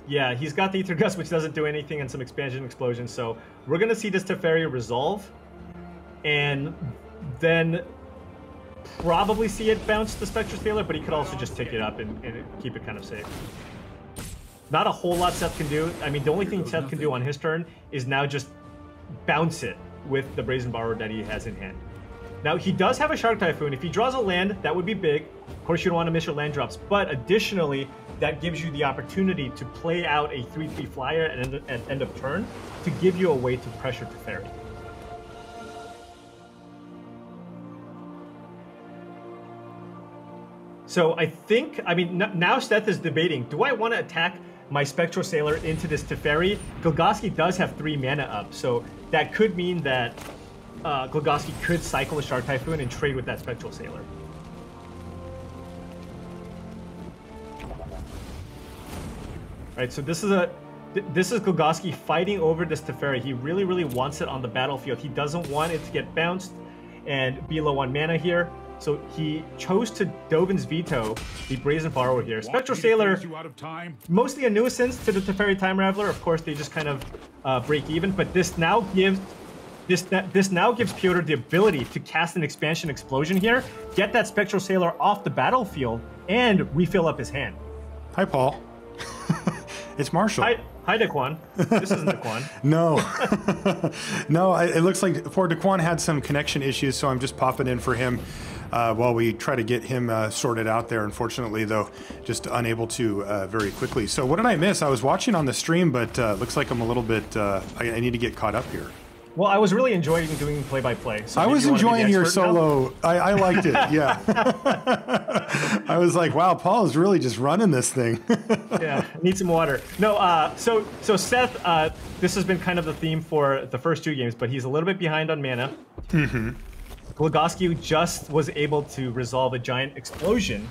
Yeah, he's got the Ether Gust, which doesn't do anything, and some Expansion Explosion. So we're going to see this Teferi resolve, and then probably see it bounce the Spectral Sailor, but he could also just take it up and keep it kind of safe. Not a whole lot Seth can do. I mean, the only thing Seth can do on his turn is now just bounce it with the Brazen Borrower that he has in hand. Now, he does have a Shark Typhoon. If he draws a land, that would be big. Of course, you don't want to miss your land drops, but additionally, that gives you the opportunity to play out a 3/3 flyer at end of turn to give you a way to pressure Teferi. So I mean, now Seth is debating, do I want to attack my Spectral Sailor into this Teferi? Oglowski does have 3 mana up, so that could mean that Oglowski could cycle a Shark Typhoon and trade with that Spectral Sailor. Right, so this is Oglowski fighting over this Teferi. He really wants it on the battlefield. He doesn't want it to get bounced and be low on mana here. So he chose to Dovin's Veto the Brazen Borrower here. Spectral Sailor, mostly a nuisance to the Teferi Time Raveler. Of course, they just kind of break even. But this now gives Piotr the ability to cast an Expansion Explosion here, get that Spectral Sailor off the battlefield, and refill up his hand. Hi, Paul. It's Marshall. Hi, Daquan. This isn't Daquan. No. No, it looks like poor Daquan had some connection issues, so I'm just popping in for him while we try to get him sorted out there. Unfortunately, though, just unable to very quickly. So what did I miss? I was watching on the stream, but looks like I'm a little bit... I need to get caught up here. Well, I was really enjoying doing play-by-play. So I was enjoying your solo. I liked it, yeah. I was like, wow, Paul is really just running this thing. Yeah, need some water. No, so Seth, this has been kind of the theme for the first 2 games, but he's a little bit behind on mana. Mm-hmm. Oglowski just was able to resolve a giant explosion,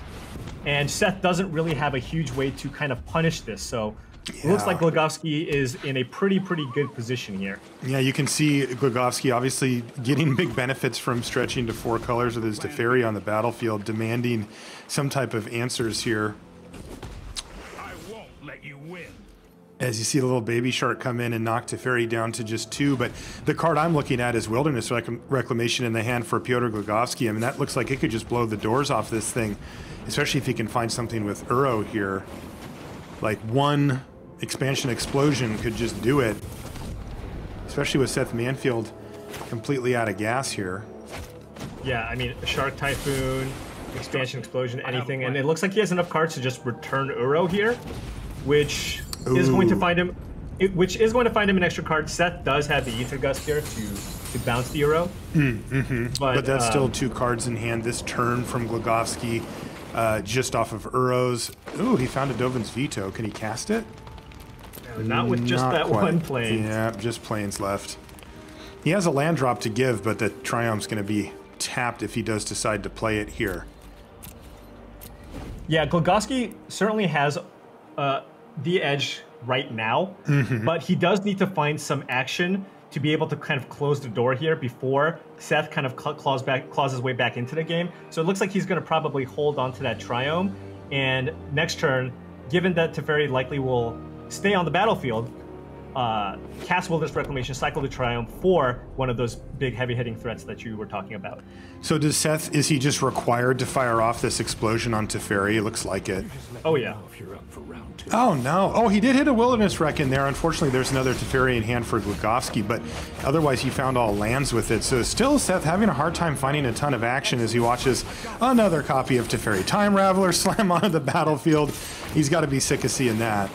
and Seth doesn't really have a huge way to kind of punish this, so... Yeah. It looks like Oglowski is in a pretty good position here. Yeah, you can see Oglowski obviously getting big benefits from stretching to 4 colors with his Teferi on the battlefield, demanding some type of answers here. I won't let you win. as you see the little baby shark come in and knock Teferi down to just 2. But the card I'm looking at is Wilderness Reclamation in the hand for Piotr Oglowski. I mean, that looks like it could just blow the doors off this thing, especially if he can find something with Uro here. Like one expansion explosion could just do it, especially with Seth Manfield completely out of gas here. Yeah, I mean, Shark Typhoon, Expansion Explosion, anything. And it looks like he has enough cards to just return Uro here, which is going to find him an extra card. Seth does have the Ether Gust here to bounce the Uro. But that's still 2 cards in hand this turn from Glogowski, just off of Uro's. Ooh, he found a Dovin's Veto. Can he cast it? Not with just that one plane. Yeah, just planes left. He has a land drop to give, but the Triumph's going to be tapped if he does decide to play it here. Yeah, Glogowski certainly has the edge right now, but he does need to find some action to be able to kind of close the door here before Seth kind of claws his way back into the game. So it looks like he's going to probably hold on to that Triome, and next turn, given that Teferi likely will stay on the battlefield, cast Wilderness Reclamation, cycle the Triumph for one of those big heavy-hitting threats that you were talking about. So does Seth, is he just required to fire off this explosion on Teferi? It looks like it. Oh, yeah. Oh, no. Oh, he did hit a Wilderness Wreck in there. Unfortunately, there's another Teferi in hand for Glogowski, but otherwise he found all lands with it. So still Seth having a hard time finding a ton of action as he watches another copy of Teferi Time Raveler slam onto the battlefield. He's got to be sick of seeing that.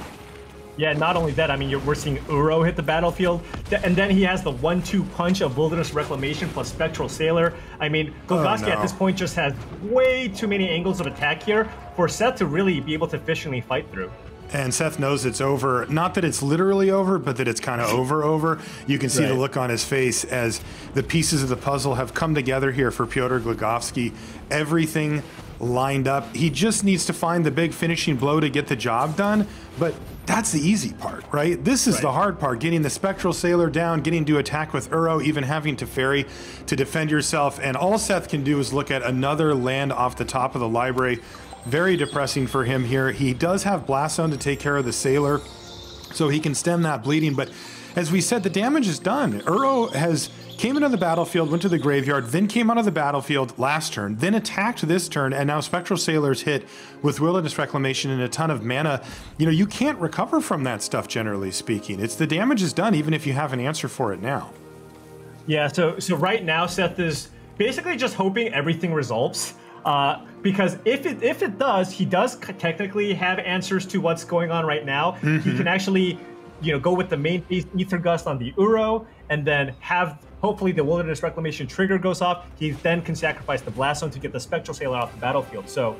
Yeah, not only that, I mean, we're seeing Uro hit the battlefield, and then he has the 1-2 punch of Wilderness Reclamation plus Spectral Sailor. I mean, Glogowski at this point just has way too many angles of attack here for Seth to really be able to efficiently fight through. And Seth knows it's over. Not that it's literally over, but that it's kind of over. You can see the look on his face as the pieces of the puzzle have come together here for Piotr Glogowski. Everything lined up. He just needs to find the big finishing blow to get the job done, but that's the easy part, right? This is the hard part, getting the Spectral Sailor down, getting to attack with Uro, even having Teferi to defend yourself, and all Seth can do is look at another land off the top of the library. Very depressing for him here. He does have Blast Zone to take care of the Sailor, so he can stem that bleeding, but as we said, the damage is done. Uro came into the battlefield, went to the graveyard, then came out of the battlefield last turn, then attacked this turn, and now Spectral Sailor's hit with Wilderness Reclamation and a ton of mana. You know, you can't recover from that stuff, generally speaking. It's the damage is done, even if you have an answer for it now. Yeah, so right now, Seth is basically just hoping everything resolves. Because if it does, he does technically have answers to what's going on right now. He can actually, go with the main Ether Gust on the Uro, and then have, hopefully, the Wilderness Reclamation trigger goes off. He then can sacrifice the Blast Zone to get the Spectral Sailor off the battlefield. So,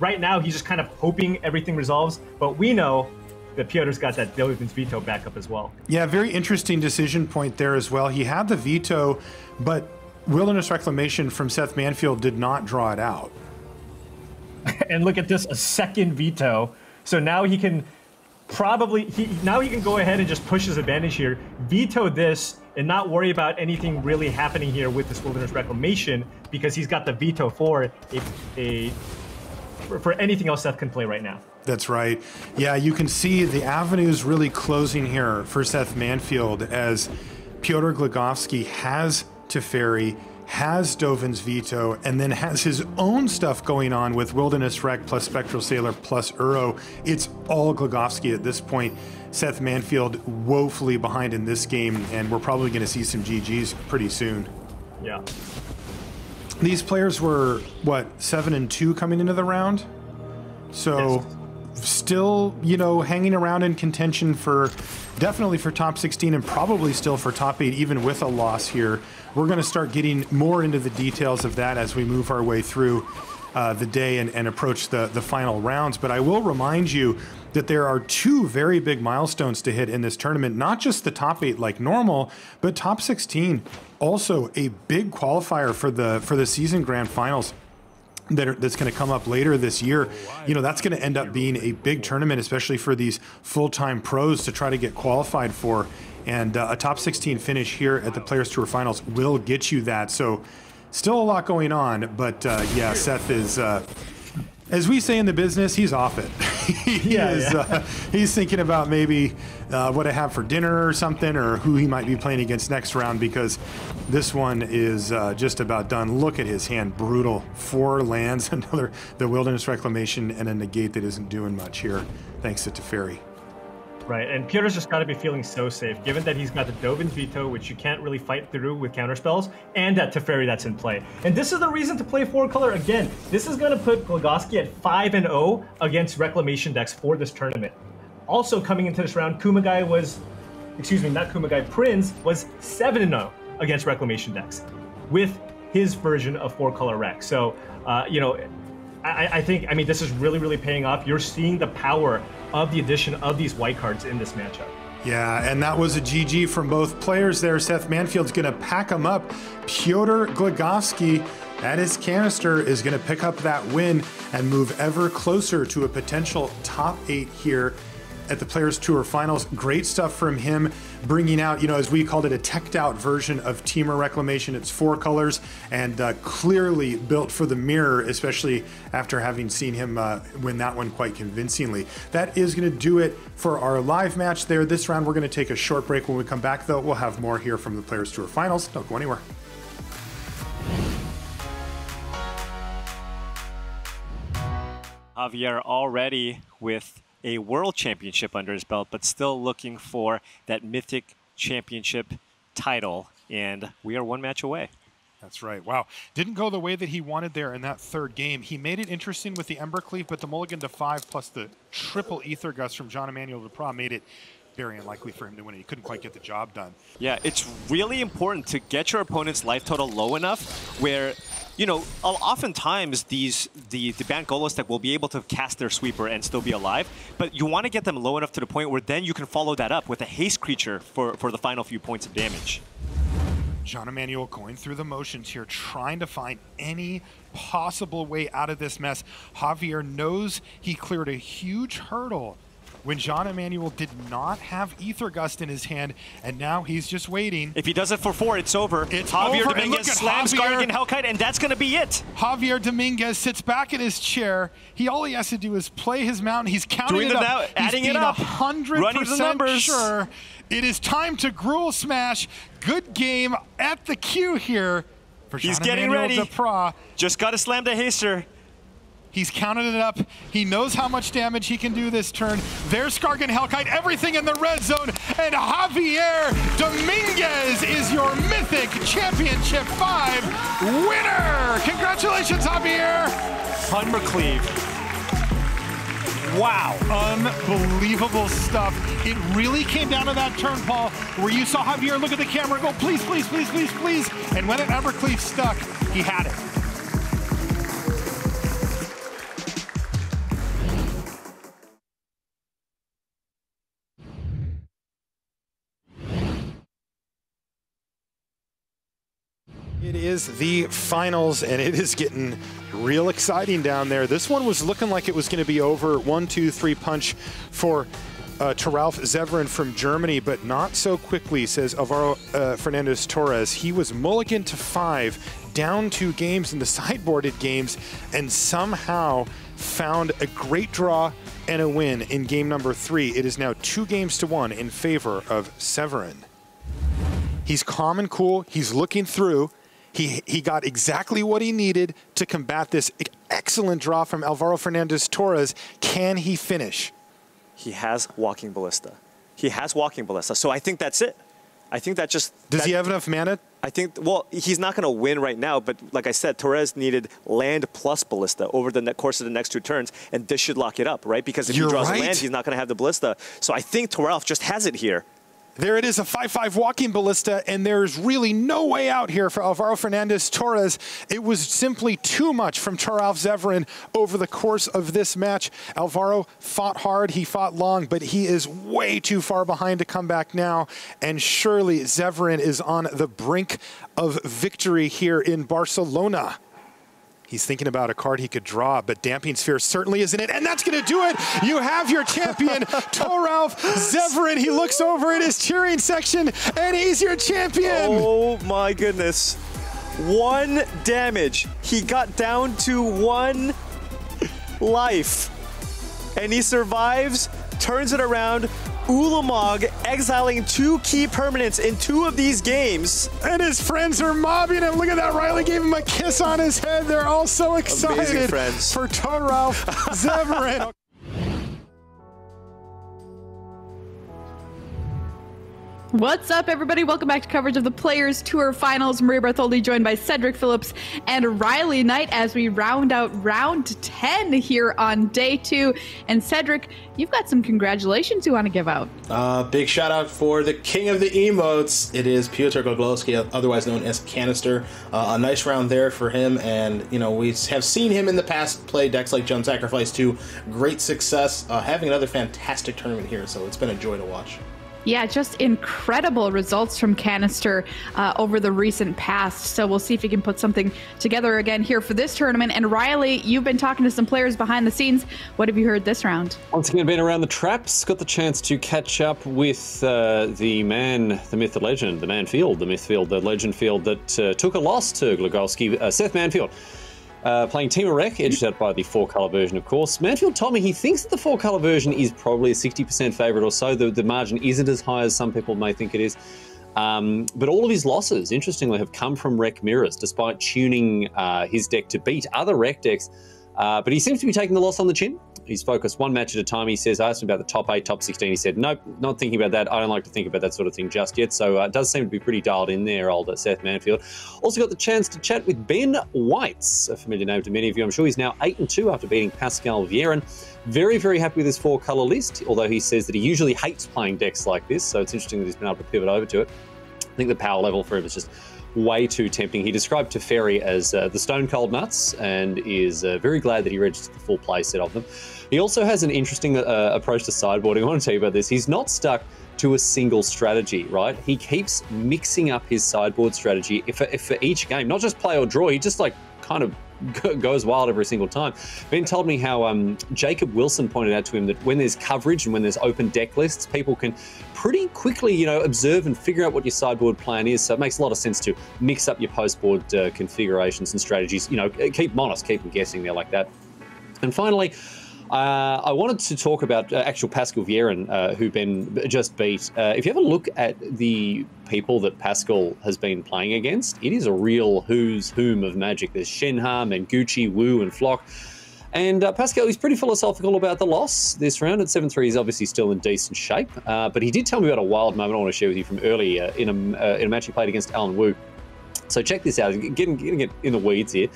right now, he's just kind of hoping everything resolves, but we know that Piotr's got that Dovin's Veto backup as well. Yeah, very interesting decision point there as well. He had the Veto, but Wilderness Reclamation from Seth Manfield did not draw it out. And look at this, a second Veto. So now he can now he can go ahead and just push his advantage here, veto this, and not worry about anything really happening here with this Wilderness Reclamation, because he's got the veto for anything else Seth can play right now. That's right. Yeah, you can see the avenues really closing here for Seth Manfield as Piotr Glogowski has Teferi, has Dovin's Veto, and then has his own stuff going on with Wilderness Rec plus Spectral Sailor plus Uro. It's all Glogowski at this point. Seth Manfield woefully behind in this game, and we're probably going to see some GGs pretty soon. Yeah. These players were, what, 7-2 coming into the round? So still, hanging around in contention for, definitely for top 16 and probably still for top 8, even with a loss here. We're going to start getting more into the details of that as we move our way through the day and approach the final rounds. But I will remind you that there are 2 very big milestones to hit in this tournament, not just the top 8 like normal, but top 16, also a big qualifier for the season grand finals that's going to come up later this year. That's going to end up being a big tournament, especially for these full-time pros to try to get qualified for. And a top 16 finish here at the Players Tour Finals will get you that. So still a lot going on, but yeah, Seth is, as we say in the business, he's off it. He's thinking about maybe what to have for dinner or something, or who he might be playing against next round, because this one is just about done. Look at his hand, brutal. 4 lands, another, the Wilderness Reclamation, and a negate that isn't doing much here, thanks to Teferi. Right, and Piotr's just got to be feeling so safe, given that he's got the Dovin's Veto, which you can't really fight through with counterspells, and that Teferi that's in play. And this is the reason to play 4-color again. This is going to put Oglowski at 5-0 against Reclamation decks for this tournament. Also coming into this round, Kumagai was, excuse me, not Kumagai, Prinz was 7-0 against Reclamation decks with his version of 4-color rec. So, you know, I think, I mean, this is really, really paying off. You're seeing the power of the addition of these white cards in this matchup. Yeah, and that was a GG from both players there. Seth Manfield's going to pack him up. Piotr Oglowski at his canister is going to pick up that win and move ever closer to a potential top 8 here at the Players Tour Finals. Great stuff from him, bringing out, you know, as we called it, a teched out version of Teamer Reclamation. It's 4 colors and clearly built for the mirror, especially after having seen him win that one quite convincingly. That is going to do it for our live match there. This round, we're going to take a short break. When we come back, though, we'll have more here from the Players Tour Finals. Don't go anywhere. Javier already with a world championship under his belt, but still looking for that mythic championship title. And we are 1 match away. That's right. Wow. Didn't go the way that he wanted there in that 3rd game. He made it interesting with the Ember Cleave, but the mulligan to 5 plus the triple Ether Gust from Jean-Emmanuel Duprat made it very unlikely for him to win it. He couldn't quite get the job done. Yeah, it's really important to get your opponent's life total low enough where, you know, oftentimes the Bant Golos deck will be able to cast their sweeper and still be alive, but you want to get them low enough to the point where then you can follow that up with a haste creature for the final few points of damage. Jean-Emmanuel going through the motions here, trying to find any possible way out of this mess. Javier knows he cleared a huge hurdle when Jean-Emmanuel did not have Ether Gust in his hand, and now he's just waiting. If he does it for 4, it's over. It's Javier over. Dominguez slams Guardian Hellkite, and that's going to be it. Javier Dominguez sits back in his chair. All he has to do is play his mountain. He's counting it up. Adding it up. 100% sure. It is time to Gruul Smash. Good game at the queue here for He's getting ready. Duprat. Just got to slam the haster. He's counted it up. He knows how much damage he can do this turn. There's Skargan Hellkite, everything in the red zone, and Javier Dominguez is your Mythic Championship 5 winner! Congratulations, Javier! Cleave. Wow. Unbelievable stuff. It really came down to that turn, Paul, where you saw Javier look at the camera and go, please, please, please, please, please. And when an Evercleave stuck, he had it. It is the finals, and it is getting real exciting down there. This one was looking like it was going to be over. 1-2-3 punch for Toralf Zevran from Germany, but not so quickly, says Alvaro Fernandez Torres. He was mulligan to 5, down 2 games in the sideboarded games, and somehow found a great draw and a win in game number 3. It is now 2-1 in favor of Severin. He's calm and cool. He's looking through. He got exactly what he needed to combat this excellent draw from Alvaro Fernandez Torres. Can he finish? He has Walking Ballista. He has Walking Ballista, so I think that's it. I think that just... Does he have enough mana? I think, well, he's not going to win right now, but like I said, Torres needed land plus Ballista over the course of the next 2 turns, and this should lock it up, right? Because if he draws a land, he's not going to have the Ballista. So I think Toralf just has it here. There it is, a 5-5 Walking Ballista, and there's really no way out here for Alvaro Fernandez Torres. It was simply too much from Toralf Zevran over the course of this match. Alvaro fought hard, he fought long, but he is way too far behind to come back now, and surely Zevran is on the brink of victory here in Barcelona. He's thinking about a card he could draw, but Damping Sphere certainly isn't it, and that's going to do it. You have your champion, Toralf Zevran. He looks over at his cheering section, and he's your champion. Oh my goodness. 1 damage. He got down to 1 life. and he survives, turns it around. Ulamog exiling 2 key permanents in 2 of these games. And his friends are mobbing him. Look at that. Riley gave him a kiss on his head. They're all so excited for Toralf Severin. What's up, everybody? Welcome back to coverage of the Players Tour Finals. Maria Bartholdi joined by Cedric Phillips and Riley Knight as we round out round 10 here on day 2. And Cedric, you've got some congratulations you want to give out. Big shout out for the king of the emotes. It is Piotr Oglowski, otherwise known as Canister. A nice round there for him, and you know, we have seen him in the past play decks like Jump Sacrifice to great success, having another fantastic tournament here, so it's been a joy to watch. Yeah, just incredible results from Canister over the recent past. So we'll see if he can put something together again here for this tournament. And Riley, you've been talking to some players behind the scenes. What have you heard this round? Once again, been around the traps, got the chance to catch up with the man, the myth, the legend, the Manfield, the Mythfield, the Legend Field that took a loss to Oglowski, Seth Manfield. Playing Team Rec, edged out by the 4-color version, of course. Manfield told me he thinks that the 4-color version is probably a 60% favorite or so. The margin isn't as high as some people may think it is. But all of his losses, interestingly, have come from Rec mirrors, despite tuning his deck to beat other Rec decks. But he seems to be taking the loss on the chin. He's focused one match at a time. He says, I asked him about the top 8, top 16. He said, nope, not thinking about that. I don't like to think about that sort of thing just yet. So it does seem to be pretty dialed in there, old Seth Manfield. Also got the chance to chat with Ben Whites, a familiar name to many of you. I'm sure he's now 8-2 after beating Pascal Vieren. Very, very happy with his 4-color list, although he says that he usually hates playing decks like this. So it's interesting that he's been able to pivot over to it. I think the power level for him is just way too tempting. He described Teferi as the stone cold nuts and is very glad that he registered the full play set of them. He also has an interesting approach to sideboarding. I want to tell you about this. He's not stuck to a single strategy, right? He keeps mixing up his sideboard strategy if for each game, not just play or draw. He just like kind of goes wild every single time. Ben told me how Jacob Wilson pointed out to him that when there's coverage and when there's open deck lists, people can pretty quickly, you know, observe and figure out what your sideboard plan is. So it makes a lot of sense to mix up your postboard configurations and strategies. You know, keep them honest, keep them guessing there like that. And finally, I wanted to talk about actual Pascal Vieren, who Ben just beat. If you have a look at the people that Pascal has been playing against, it is a real who's whom of Magic. There's Shenham and Gucci, Wu and Flock. And Pascal is pretty philosophical about the loss this round. At 7-3, he's obviously still in decent shape. But he did tell me about a wild moment I want to share with you from earlier in a match he played against Alan Wu. So check this out. Getting it in the weeds here.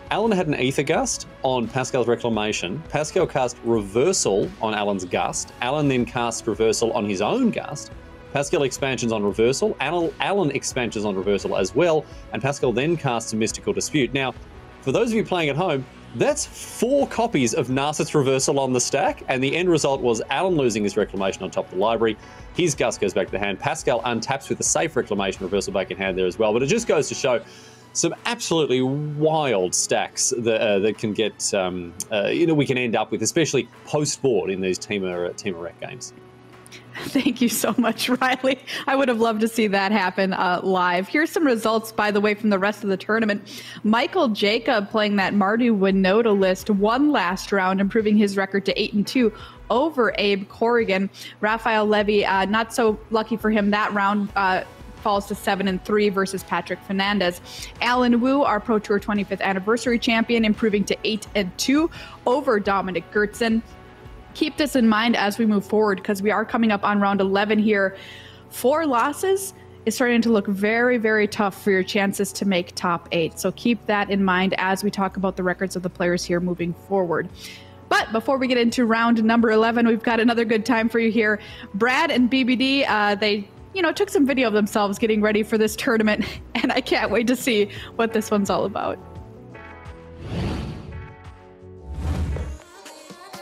Alan had an Aether Gust on Pascal's Reclamation. Pascal cast Reversal on Alan's Gust. Alan then cast Reversal on his own Gust. Pascal expansions on Reversal. Alan expansions on Reversal as well. And Pascal then casts a Mystical Dispute. Now, for those of you playing at home, that's 4 copies of Narset's Reversal on the stack, and the end result was Alan losing his Reclamation on top of the library. His Gust goes back to the hand. Pascal untaps with a safe Reclamation Reversal back in hand there as well. But it just goes to show some absolutely wild stacks that can get, you know, we can end up with, especially post-board in these Team Rec games. Thank you so much, Riley. I would have loved to see that happen live. Here's some results, by the way, from the rest of the tournament. Michael Jacob, playing that Mardu Winota list, won last round, improving his record to 8-2 over Abe Corrigan. Raphael Levy, not so lucky for him that round, falls to 7-3 versus Patrick Fernandez. Alan Wu, our Pro Tour 25th anniversary champion, improving to 8-2 over Dominic Gertzen. Keep this in mind as we move forward, because we are coming up on round 11 here. 4 losses is starting to look very, very tough for your chances to make top 8. So keep that in mind as we talk about the records of the players here moving forward. But before we get into round number 11, we've got another good time for you here. Brad and BBD, they took some video of themselves getting ready for this tournament, and I can't wait to see what this one's all about.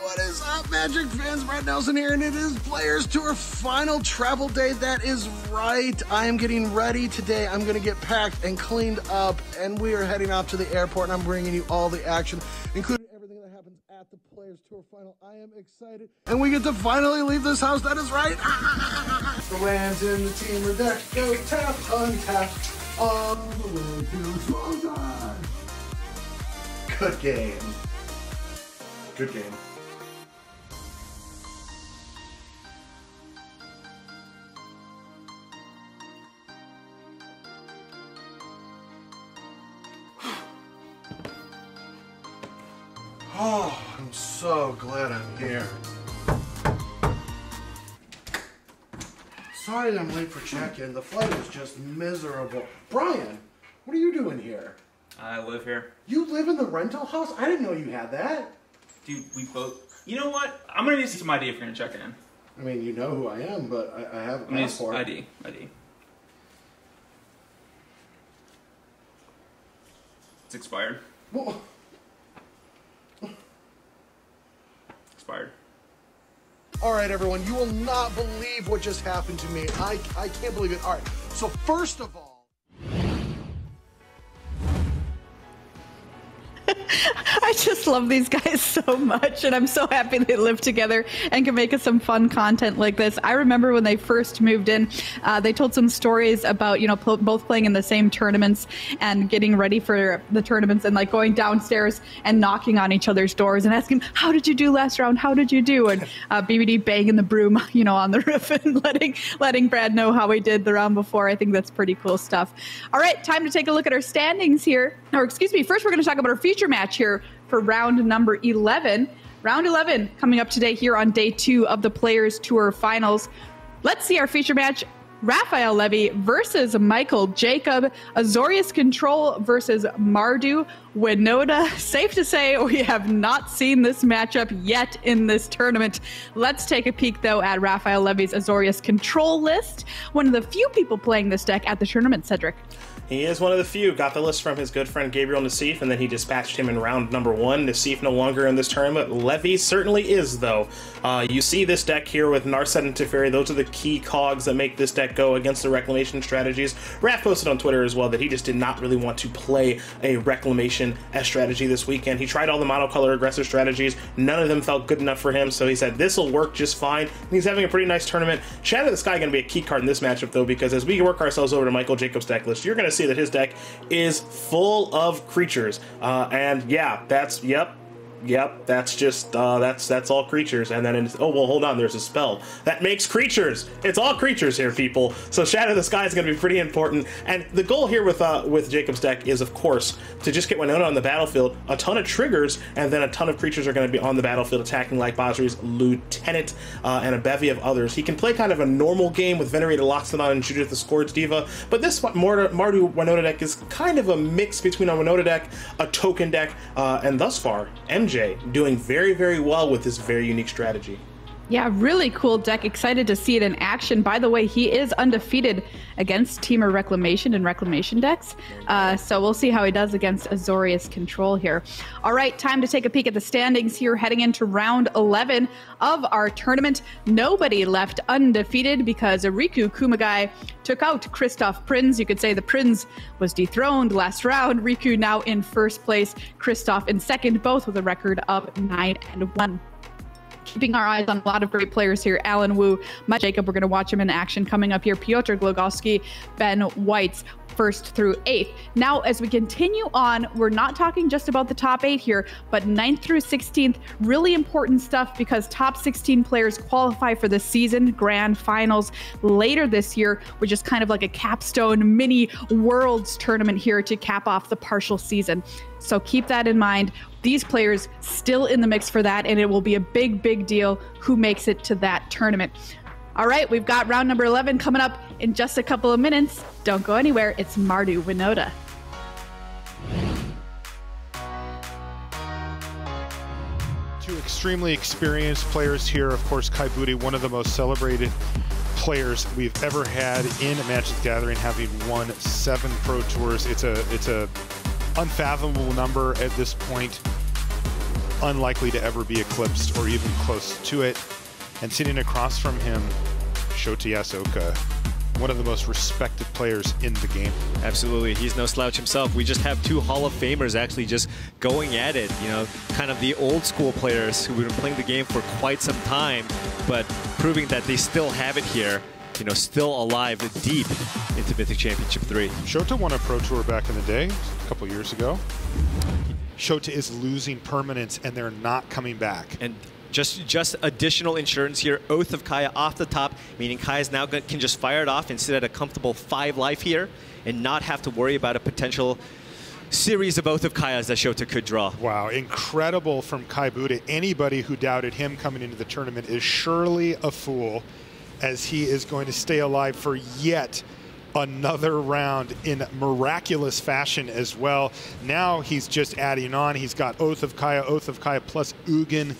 What is up, Magic fans? Brad Nelson here, and it is Players Tour final travel day. That is right. I am getting ready today. I'm going to get packed and cleaned up, and we are heading off to the airport, and I'm bringing you all the action, including everything that happens at the Players Tour final. I am excited, and we get to finally leave this house. That is right. The lands in the team are deck. Go tap, untap, on the way to Swanson. Good game. Good game. Oh, I'm so glad I'm here. Sorry I'm late for check-in. The flight was just miserable. Brian, what are you doing here? I live here. You live in the rental house? I didn't know you had that. Dude, we both... You know what? I'm going to need some ID if you're going to check in. I mean, you know who I am, but I have a passport. ID. It's expired. Well, Expired. all right, everyone, you will not believe what just happened to me. I can't believe it. All right, so first of all, I just love these guys so much, and I'm so happy they live together and can make us some fun content like this. I remember when they first moved in, they told some stories about, you know, both playing in the same tournaments and getting ready for the tournaments and like going downstairs and knocking on each other's doors and asking, how did you do last round? How did you do? And BBD banging the broom, you know, on the roof and letting Brad know how he did the round before. I think that's pretty cool stuff. All right, time to take a look at our standings here. Or excuse me, first we're going to talk about our feature match here for round number 11. Round 11 coming up today here on day 2 of the Players Tour Finals. Let's see our feature match. Raphael Levy versus Michael Jacob. Azorius Control versus Mardu Winota. Safe to say we have not seen this matchup yet in this tournament. Let's take a peek, though, at Raphael Levy's Azorius Control list. One of the few people playing this deck at the tournament, Cedric. He is one of the few. Got the list from his good friend Gabriel Nassif, and then he dispatched him in round number 1. Nassif no longer in this tournament. Levy certainly is, though. You see this deck here with Narset and Teferi. Those are the key cogs that make this deck go against the Reclamation strategies. Raph posted on Twitter as well that he just did not really want to play a Reclamation as strategy this weekend. He tried all the monocolor aggressive strategies. None of them felt good enough for him, so he said this will work just fine. And he's having a pretty nice tournament. Shadow of the Sky going to be a key card in this matchup, though, because as we work ourselves over to Michael Jacob's deck list, you're going to see that his deck is full of creatures, and yeah, that's just that's all creatures. And then oh well, hold on, there's a spell that makes creatures. It's all creatures here, people. So Shadow of the Sky is going to be pretty important. And the goal here with Jacob's deck is, of course, to just get Winona on the battlefield, a ton of triggers, and then a ton of creatures are going to be on the battlefield attacking, like Basri's Lieutenant and a bevy of others. He can play kind of a normal game with Venerated Loxodon and Judith the Scourge Diva, but this Mardu Winota deck is kind of a mix between a Winota deck, a token deck, and thus far, MJ doing very, very well with this very unique strategy. Yeah, really cool deck. Excited to see it in action. By the way, he is undefeated against Temur Reclamation and Reclamation decks. So we'll see how he does against Azorius Control here. All right, time to take a peek at the standings here heading into round 11 of our tournament. Nobody left undefeated because Riku Kumagai took out Christoph Prinz. You could say the Prinz was dethroned last round. Riku now in first place, Christoph in second, both with a record of 9-1. Keeping our eyes on a lot of great players here. Alan Wu, Mike Jacob, we're going to watch him in action coming up here. Piotr Oglowski, Ben White's 1st through 8th. Now, as we continue on, we're not talking just about the top 8 here, but 9th through 16th, really important stuff because top 16 players qualify for the season grand finals later this year, which is kind of like a capstone mini Worlds tournament here to cap off the partial season. So keep that in mind. These players still in the mix for that, and it will be a big, big deal who makes it to that tournament. All right, we've got round number 11 coming up in just a couple of minutes. Don't go anywhere. It's Mardu Winota. Two extremely experienced players here. Of course, Kai Budde, one of the most celebrated players we've ever had in Magic the Gathering, having won 7 Pro Tours. It's a unfathomable number at this point, unlikely to ever be eclipsed or even close to it. And sitting across from him, Shota Yasuoka, one of the most respected players in the game. Absolutely, he's no slouch himself. We just have 2 Hall of Famers actually just going at it, you know, kind of the old school players who've been playing the game for quite some time, but proving that they still have it here, you know, still alive deep into Mythic Championship 3. Shota won a Pro Tour back in the day, a couple years ago. Shota is losing permanence, and they're not coming back. And just additional insurance here. Oath of Kaya off the top, meaning Kaya's now can just fire it off and sit at a comfortable 5 life here and not have to worry about a potential series of Oath of Kaias that Shota could draw. Wow, incredible from Kai Buda. Anybody who doubted him coming into the tournament is surely a fool, as he is going to stay alive for yet another round in miraculous fashion as well. Now he's just adding on. He's got Oath of Kaya plus Ugin,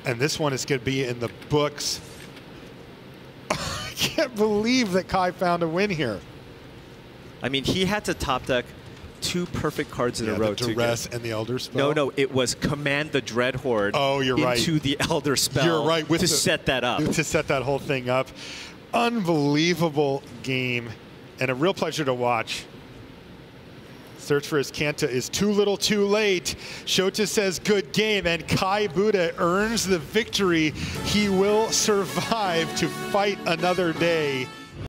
and this one is going to be in the books. I can't believe that Kai found a win here. I mean, he had to top deck 2 perfect cards in a row. The Duress and the Elder Spell. No, it was command the Dread Horde into the Elder Spell. You're right. To set that up. To set that whole thing up. Unbelievable game and a real pleasure to watch. Search for his Kanta is too little too late. Shota says good game, and Kai Buda earns the victory. He will survive to fight another day.